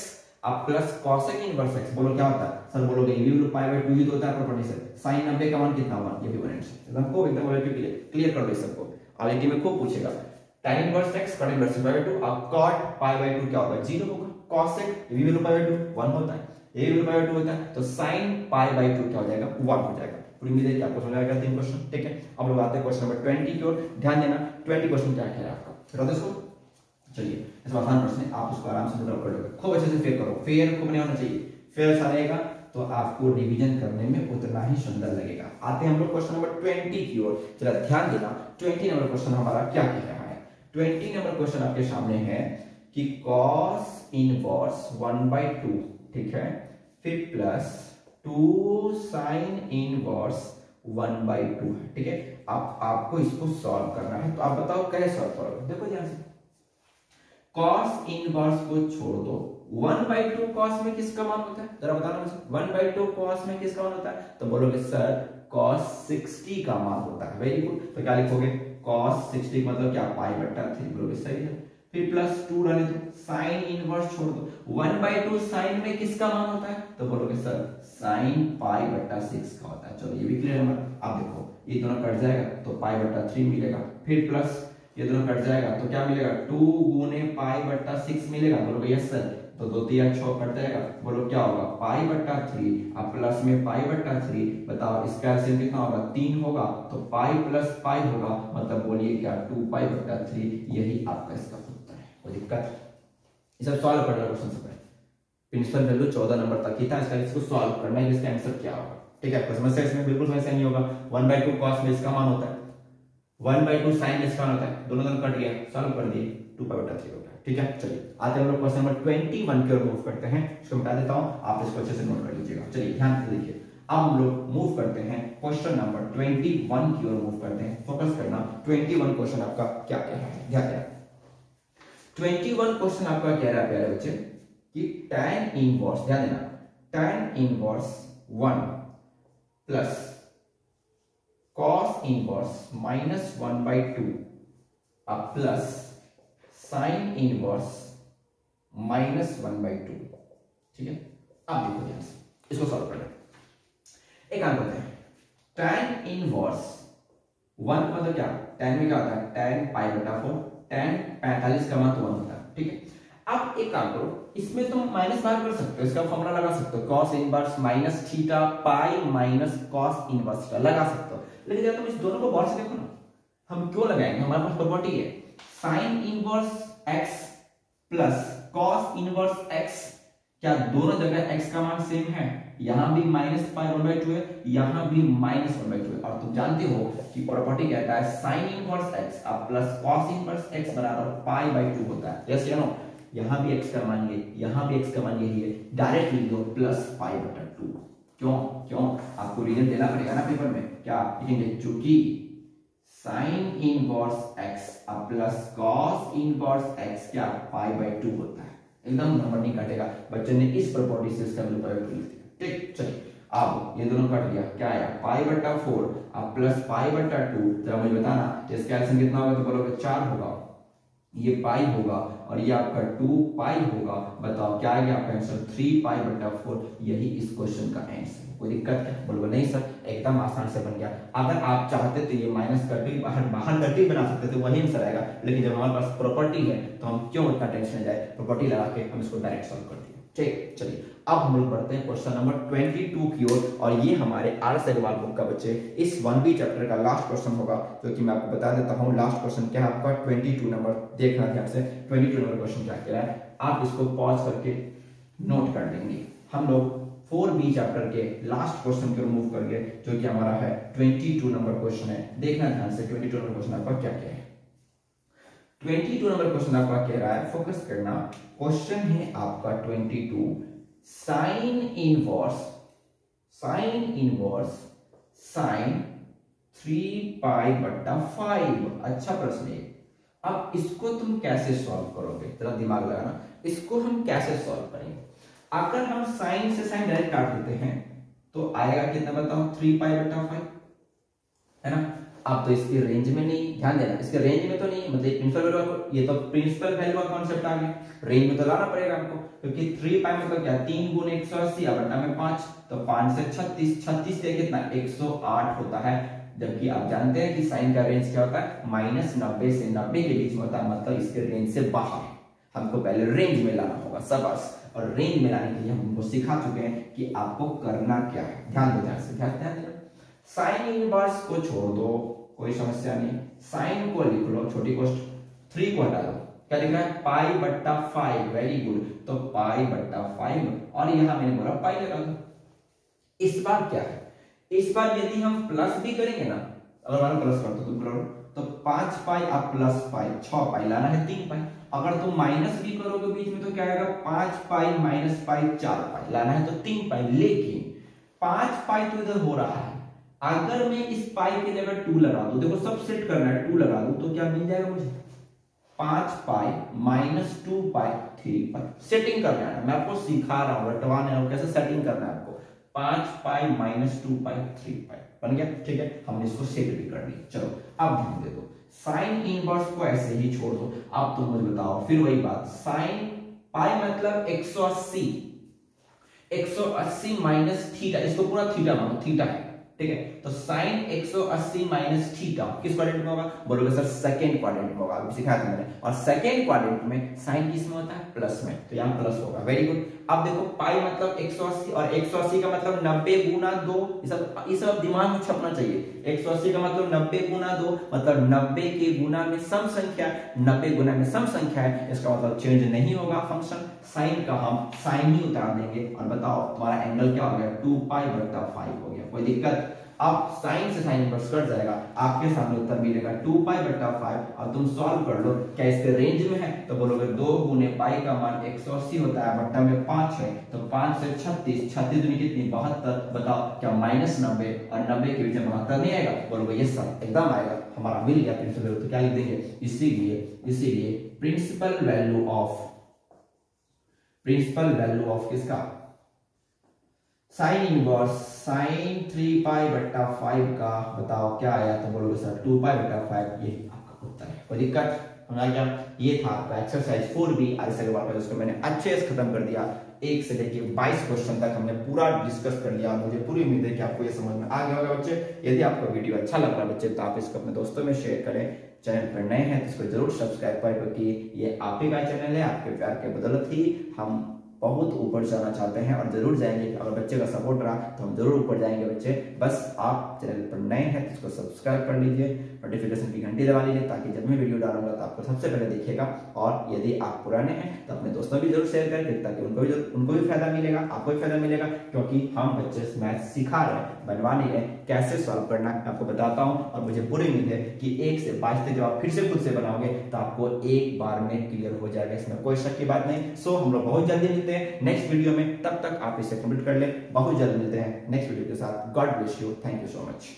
अब प्लस cosec इनवर्स x, बोलो क्या होता है सर, बोलोगे ये भी पाई बाई 2 ही तो होता है प्रॉपर्टी से। sin 90 का मान कितना होगा, ये भी 1 आंसर। एकदम को एकदम क्लियर कर दो इस सबको, आईआईटी में खूब पूछेगा। tan inverse x cot inverse pi by 2, अब cot पाई बाई 2 क्या होगा 0 होगा, cosec ये भी वैल्यू पाई बाई 2 1 होता है, ये भी वैल्यू पाई बाई 2 होता है, तो sin पाई बाई 2 क्या हो जाएगा 1 हो जाएगा। पूरी उम्मीद है कि आपको समझ आ गया 3 क्वेश्चन। ठीक है, अब लोग आते हैं क्वेश्चन नंबर 20 की ओर, ध्यान देना 20 क्वेश्चन क्या है आपका, फिर दोस्तों चलिए इसमें आसान प्रश्न है, आप उसको आराम से नोट कर लोगे, खूब अच्छे से फेयर करो, फेयर खूब नहीं होना चाहिए, फेयर अच्छा रहेगा तो आपको रिवीजन करने में उतना ही सुंदर लगेगा। आते हैं हम लोग क्वेश्चन नंबर 20 की ओर, जरा ध्यान देना 20 नंबर क्वेश्चन हमारा क्या कह रहा है। 20 नंबर क्वेश्चन आपके सामने है कि cos इनवर्स 1/2, ठीक है, फिर प्लस 2 sin इनवर्स 1/2 है। ठीक है, अब आपको इसको सॉल्व करना है, तो आप बताओ कैसे सॉल्व करोगे। देखो ध्यान से, कॉस इनवर्स को छोड़ दो, 1/2 कॉस में किसका मान होता है, जरा बताना मुझे, 1/2 कॉस में किसका मान होता है, तो बोलोगे सर कॉस 60 का मान होता है। वेरी गुड, तो क्या लिखोगे, कॉस 60 मतलब क्या, π/3, बोलोगे सही है। फिर प्लस 2 डाले दो, साइन इनवर्स छोड़ दो, 1/2 साइन में किसका मान होता है, तो बोलोगे सर साइन π/6 का होता है। चलो ये भी क्लियर है। अब देखो ये दोनों कट जाएगा तो π/3 मिलेगा, फिर प्लस ये दोनों कट जाएगा तो क्या मिलेगा, 2 गुने π/6 मिलेगा, बोलोगे यस सर, तो 2 3 6 कट जाएगा, बोलो क्या होगा, π/3, अब प्लस में π/3, बताओ इसका एलसीएम कितना होगा, 3 होगा, तो π प्लस π होगा, मतलब बोलिए क्या 2π/3, यही आपका इसका उत्तर है। कोई दिक्कत, ये सब सॉल्व करना क्वेश्चन से पहले, प्रिंसिपल वैल्यू 14 नंबर तक ही था, इसको सॉल्व करना है, इसका आंसर क्या होगा, ठीक है। समस्या इसमें बिल्कुल समस्या नहीं होगा, 1/2 cos में इसका मान होता है, 1/2 sin में इसका मान होता है, दोनों कट गया, सॉल्व कर दिए, 2π/3 होगा, ठीक है। चलिए आते हैं हम लोग क्वेश्चन नंबर 21 की ओर मूव करते हैं, इसको बता देता हूं, आप इसको अच्छे से नोट कर लीजिएगा। चलिए ध्यान से देखिए, अब हम लोग मूव करते हैं क्वेश्चन नंबर 21 की ओर मूव करते हैं, फोकस करना, 21 क्वेश्चन आपका क्या कह रहा है, ध्यान देना। 21 क्वेश्चन आपका कह रहा है प्यारे बच्चे कि tan इनवर्स, ध्यान देना, tan inverse 1 plus cos inverse -1/2 अब प्लस sin इनवर्स -1/2, ठीक है। अब देखो ध्यान से, इसको सॉल्व करना है, एक काम करते हैं, tan इनवर्स 1 मतलब क्या, tan में क्या होता है, tan π/4, tan 45 का मान तो 1 होता है, ठीक है। अब एक काम करो, इसमें तुम माइनस बाहर कर सकते हो, इसका फॉर्मूला लगा सकते हो, cos inverse minus theta pi minus cos inverse theta लगा सकते हो, लेकिन जब तुम इस दोनों को गौर से देखो ना, हम क्यों लगाएंगे, हमारे पास प्रॉपर्टी है sin inverse x plus cos inverse x, क्या दोनों जगह x का मान सेम है, यहां भी -π/2 है, यहां भी -1/2 है, और तुम जानते हो कि प्रॉपर्टी कहता है sin इनवर्स x अब प्लस cos इनवर्स x बराबर π/2 होता है, यस या नो, यहां भी x का मान ये, यहां भी x का मान यही है, डायरेक्ट लिख दो प्लस π/2, क्यों आपको रीजन देना पड़ेगा ना पेपर में, क्या लिखेंगे, चूंकि sin इनवर्स x अब प्लस cos इनवर्स x क्या π/2 होता है, एकदम नंबर नहीं काटेगा, बच्चे ने इस प्रॉपर्टी से इसका वैल्यू π/2 लिख दिया, ठीक। चलिए अब ये दोनों कट गया, क्या आया π/4 अब प्लस π/2, जरा मुझे बताना इसका एलसीएम कितना होगा, तो बोलोगे 4 होगा, ये पाई होगा और ये आपका 2 पाई होगा, बताओ क्या आएगा आपका आंसर, 3π/4, यही इस क्वेश्चन का आंसर है। कोई दिक्कत है, बोलोगे नहीं सर एकदम आसान से बन गया, अगर आप चाहते तो ये माइनस करके बाहर करके बना सकते थे, वही आंसर आएगा, लेकिन जब हमारे पास प्रॉपर्टी है तो हम क्यों इतना टेंशन जाए, प्रॉपर्टी लगा के हम इसको डायरेक्ट सॉल्व कर दिए, ठीक। चलिए अब हम लोग बढ़ते हैं क्वेश्चन नंबर 22 की ओर, और ये हमारे आर सेगवाल बुक का बच्चे इस 1B चैप्टर का लास्ट क्वेश्चन होगा, जो कि मैं आपको बता देता हूँ लास्ट क्वेश्चन क्या है आपका, 22 नंबर, देखना ध्यान से 22 नंबर क्वेश्चन क्या कह रहा है, आप इसको पॉज करके नोट कर लेंगे। हम लोग 4B चैप्टर के लास्ट क्वेश्चन को रिमूव करके, जो कि हमारा है 22 नंबर क्वेश्चन है, देखना ध्यान से 22 नंबर क्वेश्चन आपका क्या क्या है। 22 नंबर क्वेश्चन आपका कह रहा है, फोकस करना, क्वेश्चन है आपका 22, साइन इनवर्स साइन 3π/5, अच्छा प्रश्न है। अब इसको तुम कैसे सॉल्व करोगे, जरा दिमाग लगाना, इसको हम कैसे सॉल्व करेंगे, अगर हम साइन से साइन डायरेक्ट काट देते हैं तो आएगा कितना बताओ, 3π/5 है ना। अब तो इसकी रेंज में नहीं, ध्यान देना इसके रेंज में तो नहीं, मतलब प्रिंसिपल वैल्यू, ये तो प्रिंसिपल वैल्यू का कॉन्सेप्ट आ गया, रेंज में तो लाना पड़ेगा हमको, क्योंकि 3π मतलब क्या, 3 गुने 180 बटा में 5, तो 5 से 36, 36 से कितना 108 होता है, जबकि आप जानते हैं कि साइन का रेंज क्या होता है, -90 से 90 के बीच में होता है, मतलब इसके रेंज से बाहर है, हमको पहले रेंज में लाना होगा सबस, और रेंज में लाने के लिए हम उनको सिखा चुके हैं कि आपको करना क्या है, ध्यान दो, ध्यान से ध्यान दो, साइन इनवर्स को छोड़ दो, कोई समस्या नहीं, साइन को लिख लो, छोटी कोष्ठ 3 को हटा दो, क्या लिख रहा है, π/5, वेरी गुड, तो π/5, और यहां मैंने बोला पाई लगा दो। इस बार क्या है, इस बार यदि हम प्लस भी करेंगे ना, अगर मान प्लस कर दो तुम करो, तो 5π अब प्लस π 6π लाना है 3π, अगर तुम माइनस भी करोगे बीच में तो क्या आएगा, 5π - π 4π लाना है तो 3π, लेकिन 5π तो इधर हो रहा है, अगर मैं इस पाई की जगह 2 लगा दूं, देखो सब सेट करना है, 2 लगा दूं तो क्या मिल जाएगा मुझे, 5 पाई माइनस 2 पाई 3 पाई। सेटिंग करना है, मैं आपको सिखा रहा हूँ, रटवा रहा हूँ कैसे सेटिंग करना है आपको। 5 पाई माइनस 2 पाई 3 पाई बन गया, ठीक है। हमने इसको सेट भी कर ली। चलो अब ध्यान दे दो, साइन इनवर्स को ऐसे ही छोड़ दो। अब तुम मुझे बताओ, फिर वही बात, साइन पाई मतलब 180, 180 माइनस थीटा, इसको पूरा थीटा मानो, थीटा है, ठीक है। तो साइन 180 माइनस थीटा किस क्वाड्रेंट में होगा? बोलोगे सर सेकेंड क्वाड्रेंट में होगा, अभी सिखाया था मैंने। और सेकेंड क्वाड्रेंट में साइन किस में होता है? प्लस में, तो यहाँ प्लस होगा। Very good. अब देखो पाई मतलब 180 और 180 का मतलब 90 गुना 2, ये सब दिमाग में छपना चाहिए। 180 का मतलब 90 गुना 2, मतलब 90 के गुना में सम संख्या, 90 गुना में सम संख्या है, इसका मतलब चेंज नहीं होगा फंक्शन। साइन का हम साइन ही उतार देंगे और बताओ तुम्हारा एंगल क्या हो गया? 2 पाई बटा 5 हो गया। कोई दिक्कत? अब साइन से साइन इनवर्स कट जाएगा, आपके सामने उत्तर मिलेगा 2 पाई बटा 5। और तुम सॉल्व कर लो, क्या इसके रेंज में है? तो बोलोगे 2 गुने पाई का मान 180 होता है, बट्टा में 5 है, तो 5 से 36, 36 दूनी कितनी? 72। बताओ क्या माइनस 90 और 90 के बीच में 72 नहीं आएगा? बोलोगे यस सर एकदम आएगा, हमारा मिल गया प्रिंसिपल वैल्यू। तो क्या लिख देंगे? इसीलिए प्रिंसिपल वैल्यू ऑफ किसका? साइन इनवर्स साइन 3 पाई बट्टा 5 का बताओ क्या आया? तो बोलोगे सर 2 पाई बट्टा 5, ये आपका उत्तर है। कोई दिक्कत? समझा क्या? ये था आपका एक्सरसाइज 4B आइसर वाला, जिसको मैंने अच्छे से खत्म कर दिया। 1 से लेके 22 क्वेश्चन तक हमने पूरा डिस्कस कर लिया। मुझे पूरी उम्मीद है कि आपको ये समझ में आ गया होगा बच्चे। यदि आपको वीडियो अच्छा लग रहा है बच्चे, तो आप इसको अपने दोस्तों में शेयर करें। चैनल पर नए हैं तो इसको जरूर सब्सक्राइब करें, क्योंकि ये आप ही का चैनल है। आपके प्यार के बदौलत ही हम बहुत ऊपर जाना चाहते हैं और जरूर जाएंगे। अगर बच्चे का सपोर्ट रहा तो हम जरूर ऊपर जाएंगे बच्चे। बस आप चैनल पर नए हैं तो इसको सब्सक्राइब कर लीजिए, नोटिफिकेशन की घंटी दबा लीजिए, ताकि जब मैं वीडियो डालूंगा तो आपको सबसे पहले दिखेगा। और यदि आप पुराने हैं तो अपने दोस्तों भी जरूर शेयर करें, ताकि उनको भी फायदा मिलेगा, आपको भी फायदा मिलेगा। क्योंकि हम बच्चे मैथ सिखा रहे हैं, बनवा नहीं रहे, कैसे सॉल्व करना है आपको बताता हूं। और मुझे पूरी उम्मीद है कि 1 से 22 तक जब आप फिर से खुद से बनाओगे तो आपको एक बार में क्लियर हो जाएगा, इसमें कोई शक की बात नहीं। सो हम लोग बहुत जल्दी मिलते हैं नेक्स्ट वीडियो में, तब तक आप इसे कंप्लीट कर ले। बहुत जल्द मिलते हैं नेक्स्ट वीडियो के साथ। God bless you, thank you so much.